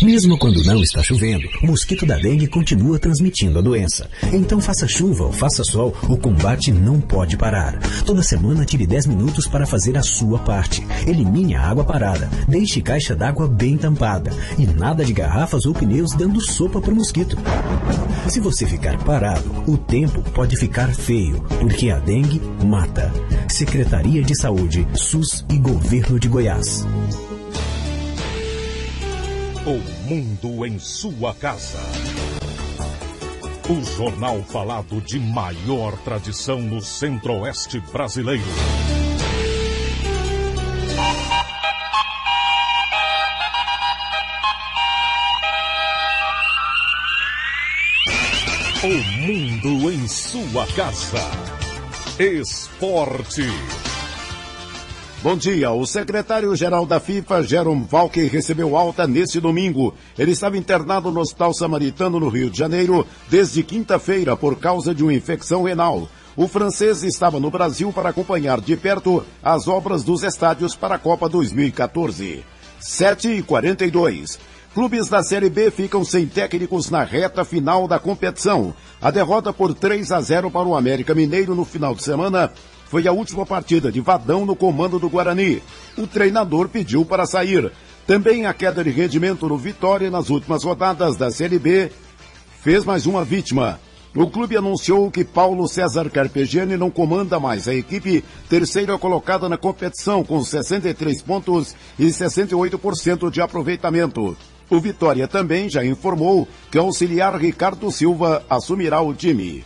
Mesmo quando não está chovendo, o mosquito da dengue continua transmitindo a doença. Então faça chuva ou faça sol, o combate não pode parar. Toda semana tire 10 minutos para fazer a sua parte. Elimine a água parada, deixe caixa d'água bem tampada e nada de garrafas ou pneus dando sopa para o mosquito. Se você ficar parado, o tempo pode ficar feio, porque a dengue mata. Secretaria de Saúde, SUS e Governo de Goiás. O mundo em sua casa. O jornal falado de maior tradição no Centro-Oeste brasileiro. O mundo em sua casa. Esporte. Bom dia, o secretário-geral da FIFA, Jerome Valcke, recebeu alta neste domingo. Ele estava internado no Hospital Samaritano, no Rio de Janeiro, desde quinta-feira por causa de uma infecção renal. O francês estava no Brasil para acompanhar de perto as obras dos estádios para a Copa 2014. 7h42. Clubes da Série B ficam sem técnicos na reta final da competição. A derrota por 3-0 para o América Mineiro no final de semana foi a última partida de Vadão no comando do Guarani. O treinador pediu para sair. Também a queda de rendimento no Vitória nas últimas rodadas da Série B fez mais uma vítima. O clube anunciou que Paulo César Carpegiani não comanda mais a equipe, terceira colocada na competição com 63 pontos e 68% de aproveitamento. O Vitória também já informou que o auxiliar Ricardo Silva assumirá o time.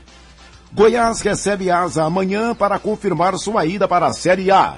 Goiás recebe Asa amanhã para confirmar sua ida para a Série A.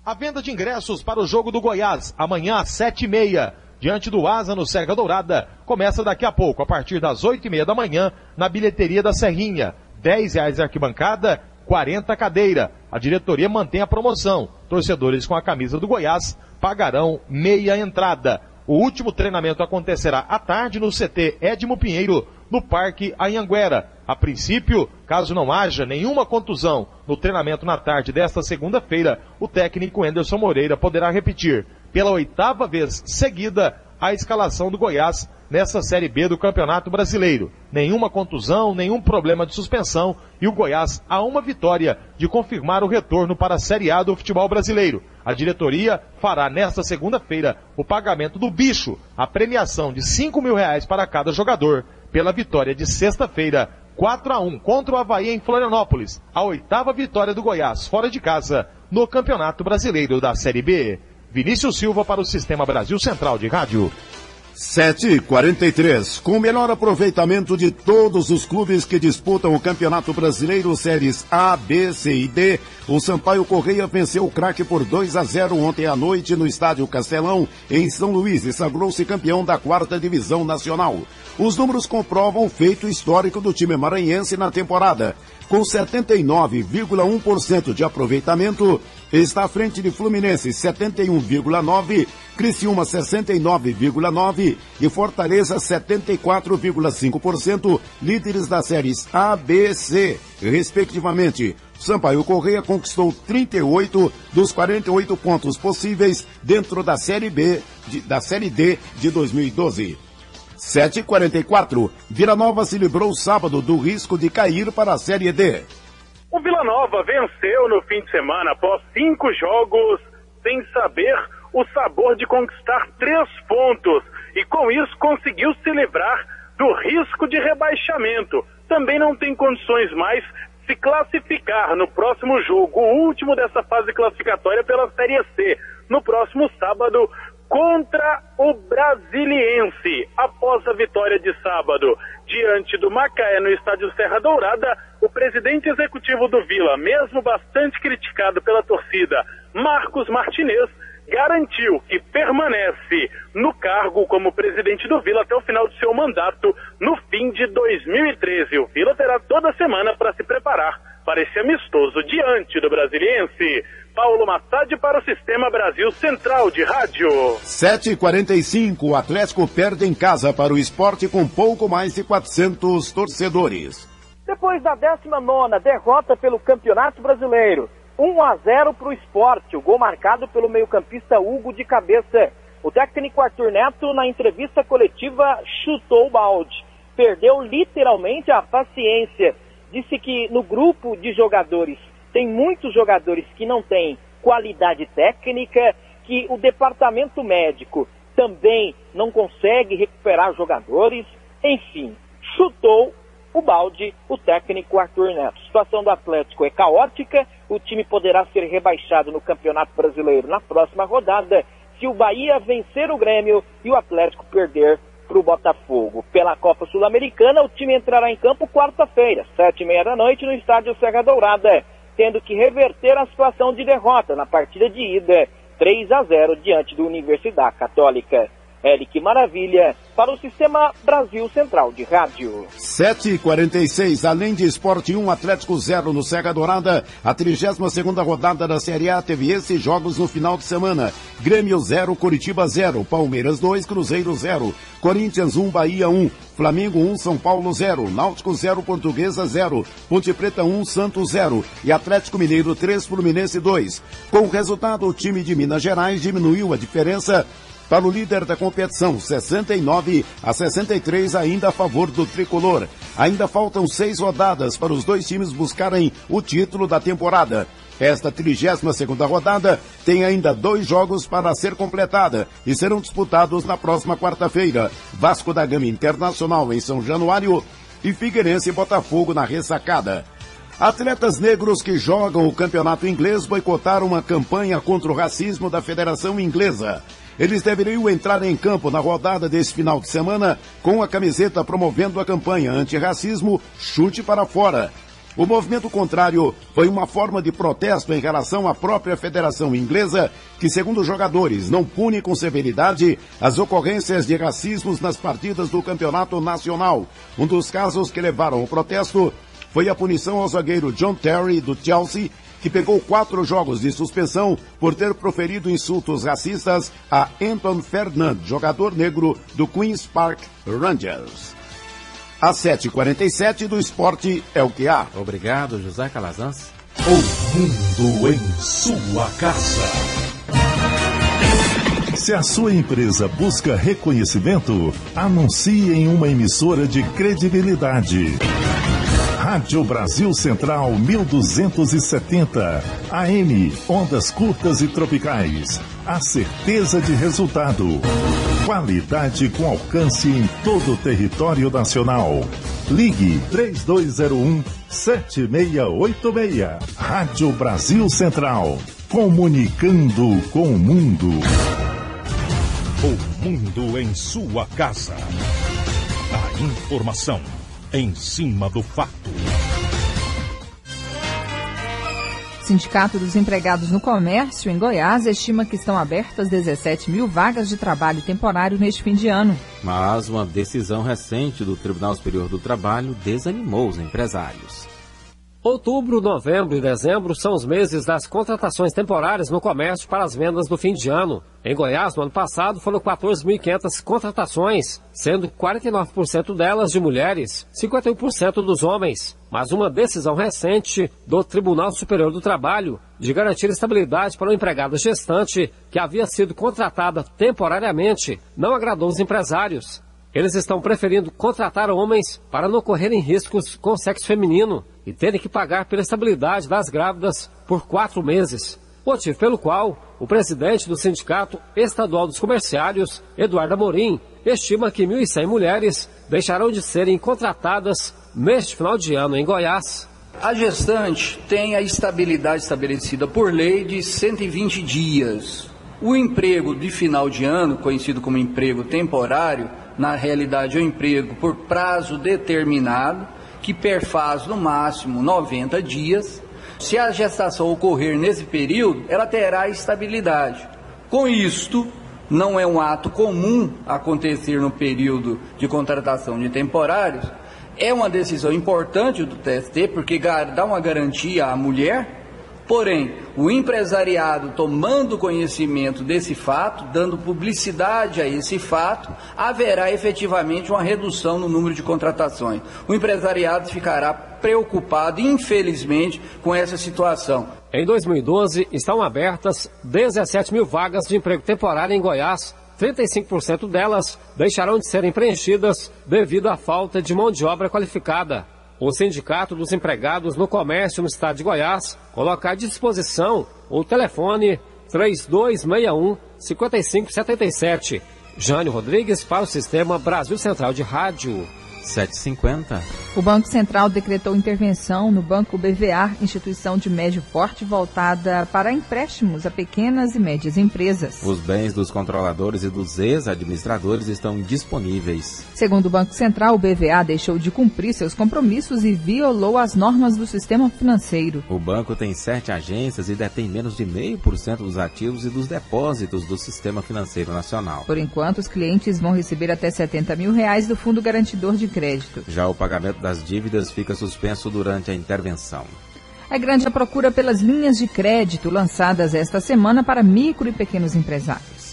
A venda de ingressos para o jogo do Goiás, amanhã às 7h30, diante do Asa no Serra Dourada, começa daqui a pouco, a partir das 8h30 da manhã, na bilheteria da Serrinha. R$10 arquibancada, 40 cadeira. A diretoria mantém a promoção. Torcedores com a camisa do Goiás pagarão meia entrada. O último treinamento acontecerá à tarde no CT Edmo Pinheiro, no Parque Anhanguera. A princípio, caso não haja nenhuma contusão no treinamento na tarde desta segunda-feira, o técnico Anderson Moreira poderá repetir, pela 8ª vez seguida, a escalação do Goiás nessa Série B do Campeonato Brasileiro. Nenhuma contusão, nenhum problema de suspensão e o Goiás a uma vitória de confirmar o retorno para a Série A do futebol brasileiro. A diretoria fará nesta segunda-feira o pagamento do bicho, a premiação de R$5.000 para cada jogador, pela vitória de sexta-feira, 4-1 contra o Avaí em Florianópolis, a 8ª vitória do Goiás fora de casa no Campeonato Brasileiro da Série B. Vinícius Silva para o Sistema Brasil Central de Rádio. 7h43. Com o melhor aproveitamento de todos os clubes que disputam o Campeonato Brasileiro Séries A, B, C e D, o Sampaio Correia venceu o Craque por 2-0 ontem à noite no Estádio Castelão, em São Luís, e sagrou-se campeão da 4ª Divisão Nacional. Os números comprovam o feito histórico do time maranhense na temporada. Com 79,1% de aproveitamento, está à frente de Fluminense 71,9%, Criciúma 69,9% e Fortaleza 74,5%, líderes das séries A, B, C, respectivamente. Sampaio Correia conquistou 38 dos 48 pontos possíveis dentro da Série B, da Série D de 2012. 7h44. Vila Nova se livrou sábado do risco de cair para a Série D. O Vila Nova venceu no fim de semana após 5 jogos sem saber o sabor de conquistar 3 pontos e com isso conseguiu se livrar do risco de rebaixamento. Também não tem condições mais de se classificar no próximo jogo, o último dessa fase classificatória pela Série C, no próximo sábado, contra o Brasiliense. Após a vitória de sábado diante do Macaé no estádio Serra Dourada, o presidente executivo do Vila, mesmo bastante criticado pela torcida, Marcos Martinez, garantiu que permanece no cargo como presidente do Vila até o final de seu mandato no fim de 2013. O Vila terá toda semana para se preparar para esse amistoso diante do Brasiliense. Paulo Massad para o Sistema Brasil Central de Rádio. 7h45, o Atlético perde em casa para o Sport com pouco mais de 400 torcedores. Depois da 19ª derrota pelo Campeonato Brasileiro, 1-0 para o Sport, o gol marcado pelo meio-campista Hugo de cabeça. O técnico Arthur Neto, na entrevista coletiva, chutou o balde. Perdeu literalmente a paciência. Disse que no grupo de jogadores tem muitos jogadores que não têm qualidade técnica, que o departamento médico também não consegue recuperar jogadores. Enfim, chutou o balde o técnico Arthur Neto. A situação do Atlético é caótica. O time poderá ser rebaixado no Campeonato Brasileiro na próxima rodada se o Bahia vencer o Grêmio e o Atlético perder para o Botafogo. Pela Copa Sul-Americana, o time entrará em campo quarta-feira, 19h30 no estádio Serra Dourada, tendo que reverter a situação de derrota na partida de ida, 3-0 diante do Universidade Católica. Eric Maravilha, para o Sistema Brasil Central de Rádio. 7h46, além de Sport 1, Atlético 0 no Serra Dourada, a 32ª rodada da Série A teve esses jogos no final de semana. Grêmio 0, Coritiba 0, Palmeiras 2, Cruzeiro 0, Corinthians 1, Bahia 1, Flamengo 1, São Paulo 0, Náutico 0, Portuguesa 0, Ponte Preta 1, Santos 0 e Atlético Mineiro 3, Fluminense 2. Com o resultado, o time de Minas Gerais diminuiu a diferença para o líder da competição, 69-63, ainda a favor do tricolor. Ainda faltam 6 rodadas para os dois times buscarem o título da temporada. Esta 32ª rodada tem ainda 2 jogos para ser completada e serão disputados na próxima quarta-feira. Vasco da Gama Internacional em São Januário e Figueirense e Botafogo na Ressacada. Atletas negros que jogam o campeonato inglês boicotaram uma campanha contra o racismo da Federação Inglesa. Eles deveriam entrar em campo na rodada desse final de semana com a camiseta promovendo a campanha antirracismo Chute para Fora. O movimento contrário foi uma forma de protesto em relação à própria Federação Inglesa, que, segundo os jogadores, não pune com severidade as ocorrências de racismos nas partidas do Campeonato Nacional. Um dos casos que levaram ao protesto foi a punição ao zagueiro John Terry, do Chelsea, que pegou 4 jogos de suspensão por ter proferido insultos racistas a Anton Fernand, jogador negro do Queen's Park Rangers. Às 7h47 do esporte é o que há. Obrigado, José Calazans. O mundo em sua casa. Se a sua empresa busca reconhecimento, anuncie em uma emissora de credibilidade. Rádio Brasil Central 1270, AM, ondas curtas e tropicais. A certeza de resultado. Qualidade com alcance em todo o território nacional. Ligue 3201-7686. Rádio Brasil Central. Comunicando com o mundo. O mundo em sua casa. A informação em cima do fato. Sindicato dos Empregados no Comércio, em Goiás, estima que estão abertas 17 mil vagas de trabalho temporário neste fim de ano. Mas uma decisão recente do Tribunal Superior do Trabalho desanimou os empresários. Outubro, novembro e dezembro são os meses das contratações temporárias no comércio para as vendas do fim de ano. Em Goiás, no ano passado, foram 14.500 contratações, sendo 49% delas de mulheres, 51% dos homens. Mas uma decisão recente do Tribunal Superior do Trabalho de garantir estabilidade para o empregado gestante que havia sido contratada temporariamente não agradou os empresários. Eles estão preferindo contratar homens para não correrem riscos com o sexo feminino e terem que pagar pela estabilidade das grávidas por 4 meses. Motivo pelo qual o presidente do Sindicato Estadual dos Comerciários, Eduardo Amorim, estima que 1.100 mulheres deixarão de serem contratadas neste final de ano em Goiás. A gestante tem a estabilidade estabelecida por lei de 120 dias. O emprego de final de ano, conhecido como emprego temporário, na realidade é um emprego por prazo determinado, que perfaz no máximo 90 dias. Se a gestação ocorrer nesse período, ela terá estabilidade. Com isto, não é um ato comum acontecer no período de contratação de temporários. É uma decisão importante do TST, porque dá uma garantia à mulher. Porém, o empresariado, tomando conhecimento desse fato, dando publicidade a esse fato, haverá efetivamente uma redução no número de contratações. O empresariado ficará preocupado, infelizmente, com essa situação. Em 2012, estão abertas 17 mil vagas de emprego temporário em Goiás, 35% delas deixarão de serem preenchidas devido à falta de mão de obra qualificada. O Sindicato dos Empregados no Comércio no Estado de Goiás coloca à disposição o telefone 3261-5577. Jânio Rodrigues para o Sistema Brasil Central de Rádio. 7h50. O Banco Central decretou intervenção no Banco BVA, instituição de médio porte voltada para empréstimos a pequenas e médias empresas. Os bens dos controladores e dos ex-administradores estão disponíveis. Segundo o Banco Central, o BVA deixou de cumprir seus compromissos e violou as normas do sistema financeiro. O banco tem 7 agências e detém menos de 0,5% dos ativos e dos depósitos do sistema financeiro nacional. Por enquanto, os clientes vão receber até R$70 mil do Fundo Garantidor de Crédito. Já o pagamento das dívidas fica suspenso durante a intervenção. É grande a procura pelas linhas de crédito lançadas esta semana para micro e pequenos empresários.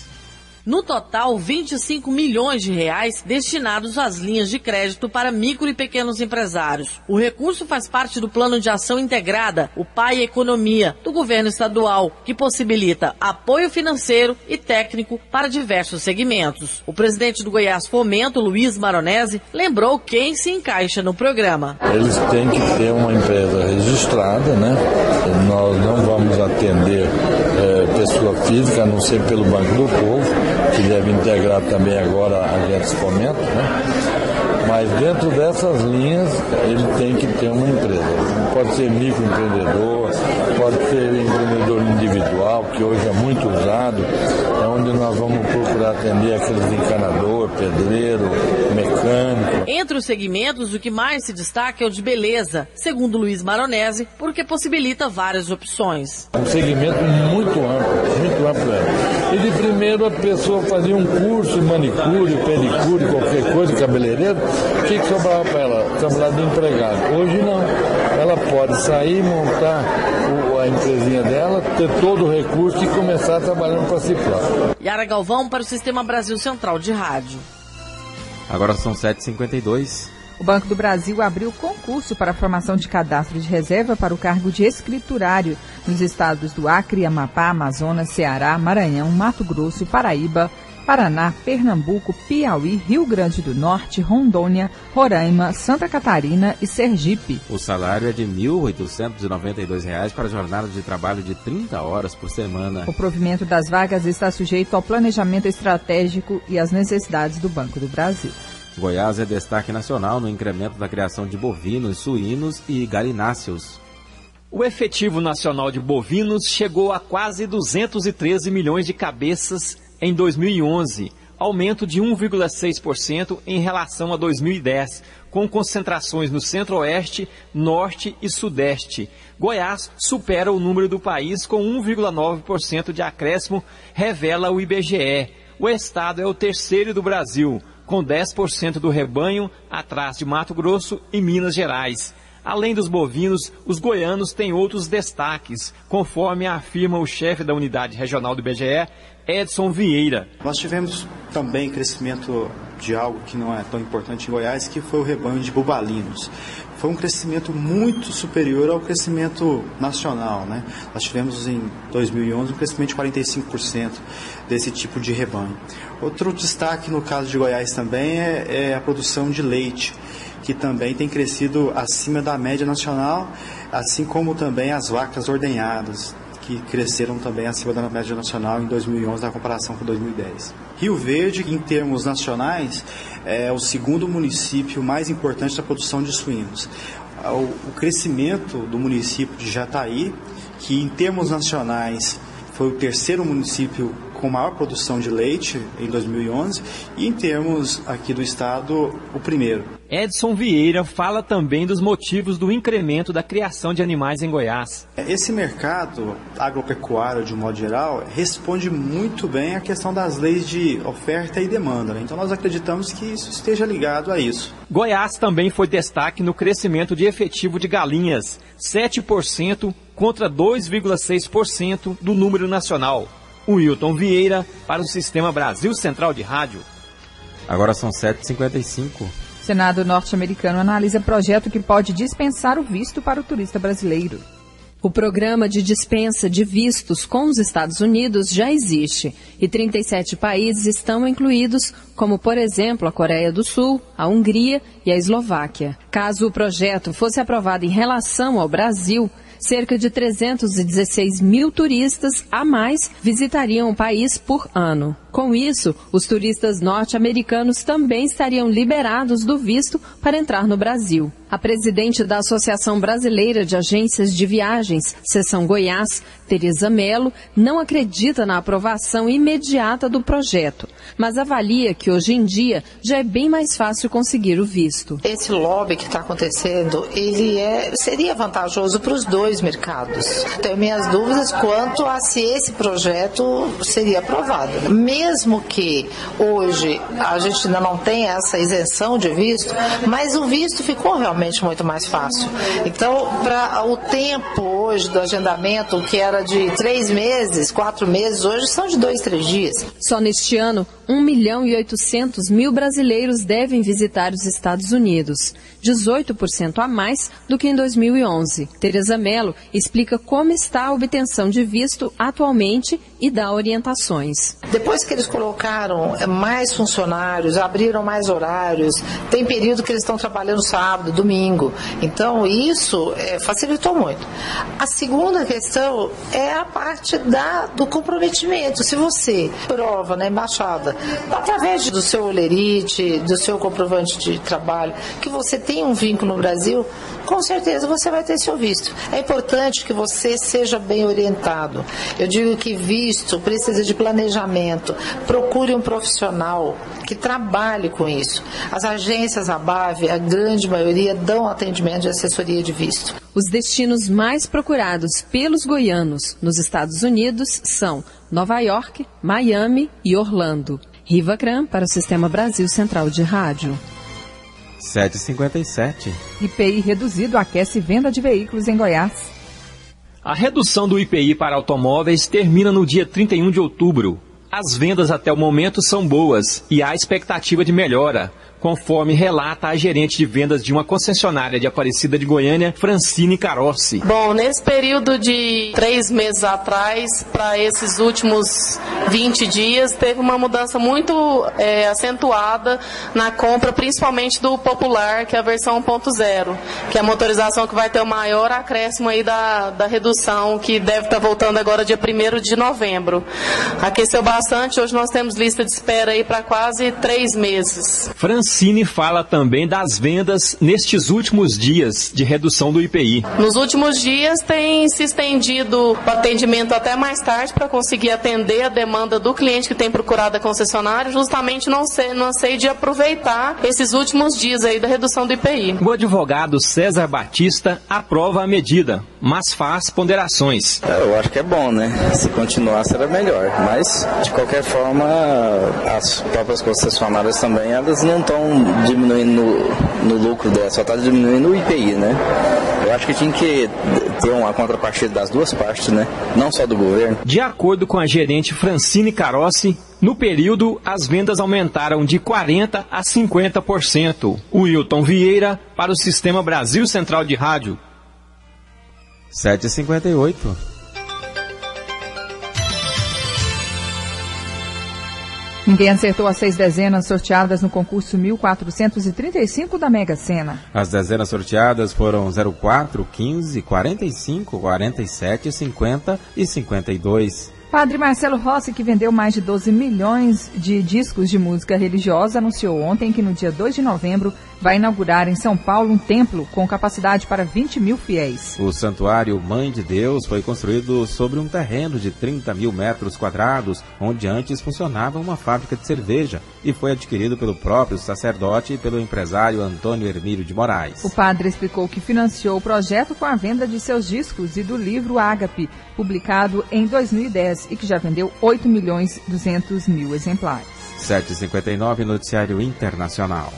No total, 25 milhões de reais destinados às linhas de crédito para micro e pequenos empresários. O recurso faz parte do Plano de Ação Integrada, o PAI Economia, do governo estadual, que possibilita apoio financeiro e técnico para diversos segmentos. O presidente do Goiás Fomento, Luiz Maronese, lembrou quem se encaixa no programa. Eles têm que ter uma empresa registrada, né? Nós não vamos atender pessoa física, a não ser pelo Banco do Povo, que deve integrar também agora agentes de fomento, né? Mas dentro dessas linhas ele tem que ter uma empresa. Pode ser microempreendedor, pode ser empreendedor individual, que hoje é muito usado, é onde nós vamos procurar atender aqueles encanador, pedreiro, mecânico. Entre os segmentos, o que mais se destaca é o de beleza, segundo Luiz Maronese, porque possibilita várias opções. Um segmento muito amplo, muito amplo. E de primeiro a pessoa fazia um curso de manicure, pedicure, qualquer coisa, cabeleireiro, o que sobrava para ela? Trabalhar de empregado. Hoje não. Ela pode sair, montar a empresinha dela, ter todo o recurso e começar trabalhando para si próprio. Yara Galvão para o Sistema Brasil Central de Rádio. Agora são 7h52. O Banco do Brasil abriu concurso para a formação de cadastro de reserva para o cargo de escriturário nos estados do Acre, Amapá, Amazonas, Ceará, Maranhão, Mato Grosso, Paraíba, Paraná, Pernambuco, Piauí, Rio Grande do Norte, Rondônia, Roraima, Santa Catarina e Sergipe. O salário é de R$ 1.892 para jornada de trabalho de 30 horas por semana. O provimento das vagas está sujeito ao planejamento estratégico e às necessidades do Banco do Brasil. Goiás é destaque nacional no incremento da criação de bovinos, suínos e galináceos. O efetivo nacional de bovinos chegou a quase 213 milhões de cabeças em 2011, aumento de 1,6% em relação a 2010, com concentrações no Centro-Oeste, Norte e Sudeste. Goiás supera o número do país com 1,9% de acréscimo, revela o IBGE. O estado é o terceiro do Brasil, com 10% do rebanho, atrás de Mato Grosso e Minas Gerais. Além dos bovinos, os goianos têm outros destaques, conforme afirma o chefe da unidade regional do IBGE, Edson Vieira. Nós tivemos também crescimento de algo que não é tão importante em Goiás, que foi o rebanho de bubalinos. Foi um crescimento muito superior ao crescimento nacional, né? Nós tivemos em 2011 um crescimento de 45% desse tipo de rebanho. Outro destaque no caso de Goiás também é a produção de leite, que também tem crescido acima da média nacional, assim como também as vacas ordenhadas, que cresceram também acima da média nacional em 2011 na comparação com 2010. Rio Verde, em termos nacionais, é o segundo município mais importante da produção de suínos. O crescimento do município de Jataí, que em termos nacionais foi o terceiro município com maior produção de leite em 2011 e em termos aqui do estado, o primeiro. Edson Vieira fala também dos motivos do incremento da criação de animais em Goiás. Esse mercado agropecuário, de um modo geral, responde muito bem à questão das leis de oferta e demanda, né? Então nós acreditamos que isso esteja ligado a isso. Goiás também foi destaque no crescimento de efetivo de galinhas, 7% contra 2,6% do número nacional. Wilton Vieira para o Sistema Brasil Central de Rádio. Agora são 7h55. O Senado norte-americano analisa projeto que pode dispensar o visto para o turista brasileiro. O programa de dispensa de vistos com os Estados Unidos já existe e 37 países estão incluídos, como, por exemplo, a Coreia do Sul, a Hungria e a Eslováquia. Caso o projeto fosse aprovado em relação ao Brasil, cerca de 316 mil turistas a mais visitariam o país por ano. Com isso, os turistas norte-americanos também estariam liberados do visto para entrar no Brasil. A presidente da Associação Brasileira de Agências de Viagens, Seção Goiás, Tereza Mello, não acredita na aprovação imediata do projeto, mas avalia que hoje em dia já é bem mais fácil conseguir o visto. Esse lobby que está acontecendo, seria vantajoso para os dois mercados. Tenho minhas dúvidas quanto a se esse projeto seria aprovado. Mesmo que hoje a gente ainda não tenha essa isenção de visto, mas o visto ficou realmente muito mais fácil. Então, para o tempo hoje do agendamento, que era de 3 meses, 4 meses, hoje são de 2, 3 dias. Só neste ano, 1.800.000 brasileiros devem visitar os Estados Unidos, 18% a mais do que em 2011. Tereza Mello explica como está a obtenção de visto atualmente e dá orientações. Depois que eles colocaram mais funcionários, abriram mais horários, tem período que eles estão trabalhando sábado, domingo. Então, isso facilitou muito. A segunda questão é a parte do comprometimento. Se você prova na embaixada, através do seu olerite, do seu comprovante de trabalho, que você tem um vínculo no Brasil, com certeza você vai ter seu visto. É importante que você seja bem orientado. Eu digo que visto precisa de planejamento. Procure um profissional que trabalhe com isso. As agências ABAV, a grande maioria, dão atendimento de assessoria de visto. Os destinos mais procurados pelos goianos nos Estados Unidos são Nova York, Miami e Orlando. Riva Cram para o Sistema Brasil Central de Rádio. 7h57. IPI reduzido aquece venda de veículos em Goiás. A redução do IPI para automóveis termina no dia 31 de outubro. As vendas até o momento são boas e há expectativa de melhora, conforme relata a gerente de vendas de uma concessionária de Aparecida de Goiânia, Francine Carossi. Bom, nesse período de 3 meses atrás, para esses últimos 20 dias, teve uma mudança muito acentuada na compra, principalmente do Popular, que é a versão 1.0, que é a motorização que vai ter o maior acréscimo aí da redução, que deve estar voltando agora dia 1º de novembro. Aqueceu bastante, hoje nós temos lista de espera aí para quase 3 meses. Francine fala também das vendas nestes últimos dias de redução do IPI. Nos últimos dias tem se estendido o atendimento até mais tarde para conseguir atender a demanda do cliente que tem procurado a concessionária, justamente no anseio de aproveitar esses últimos dias aí da redução do IPI. O advogado César Batista aprova a medida, mas faz ponderações. Eu acho que é bom, né? Se continuar será melhor, mas de qualquer forma as próprias concessionárias também, elas não estão diminuindo no lucro dela, só está diminuindo o IPI, né? Eu acho que tinha que ter uma contrapartida das duas partes, né? Não só do governo. De acordo com a gerente Francine Carossi, no período as vendas aumentaram de 40% a 50%. Wilton Vieira para o Sistema Brasil Central de Rádio. 7h58. Ninguém acertou as 6 dezenas sorteadas no concurso 1435 da Mega Sena. As dezenas sorteadas foram 04, 15, 45, 47, 50 e 52. Padre Marcelo Rossi, que vendeu mais de 12 milhões de discos de música religiosa, anunciou ontem que no dia 2 de novembro vai inaugurar em São Paulo um templo com capacidade para 20 mil fiéis. O Santuário Mãe de Deus foi construído sobre um terreno de 30 mil metros quadrados, onde antes funcionava uma fábrica de cerveja, e foi adquirido pelo próprio sacerdote e pelo empresário Antônio Hermílio de Moraes. O padre explicou que financiou o projeto com a venda de seus discos e do livro Ágape, publicado em 2010 e que já vendeu 8.200.000 exemplares. 7h59, noticiário internacional.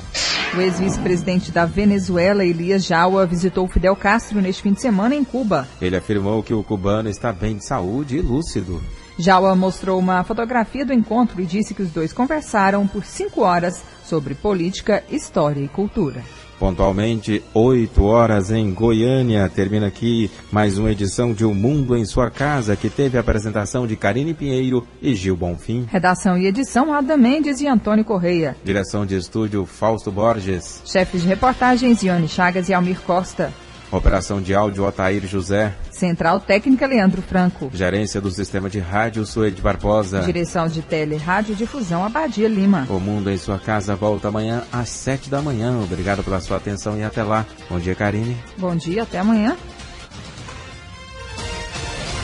O ex-vice-presidente da Venezuela, Elias Jaua, visitou Fidel Castro neste fim de semana em Cuba. Ele afirmou que o cubano está bem de saúde e lúcido. Jaua mostrou uma fotografia do encontro e disse que os dois conversaram por 5 horas sobre política, história e cultura. Pontualmente, 8 horas em Goiânia. Termina aqui mais uma edição de O Mundo em Sua Casa, que teve a apresentação de Karine Pinheiro e Gil Bonfim. Redação e edição, Ada Mendes e Antônio Correia. Direção de estúdio, Fausto Borges. Chefes de reportagens, Ione Chagas e Almir Costa. Operação de áudio, Otair José. Central técnica, Leandro Franco. Gerência do sistema de rádio, Suede Barbosa. Direção de tele, rádio e difusão, Abadia Lima. O Mundo em Sua Casa volta amanhã às 7 da manhã. Obrigado pela sua atenção e até lá. Bom dia, Karine. Bom dia, até amanhã.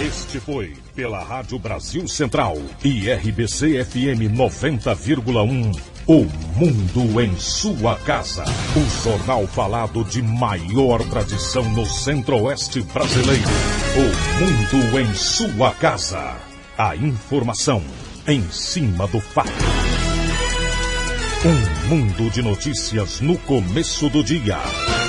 Este foi, pela Rádio Brasil Central e RBC FM 90,1, O Mundo em Sua Casa. O jornal falado de maior tradição no Centro-Oeste brasileiro. O Mundo em Sua Casa. A informação em cima do fato. Um mundo de notícias no começo do dia.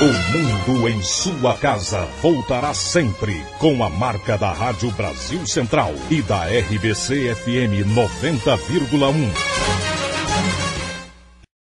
O Mundo em Sua Casa voltará sempre com a marca da Rádio Brasil Central e da RBC FM 90,1.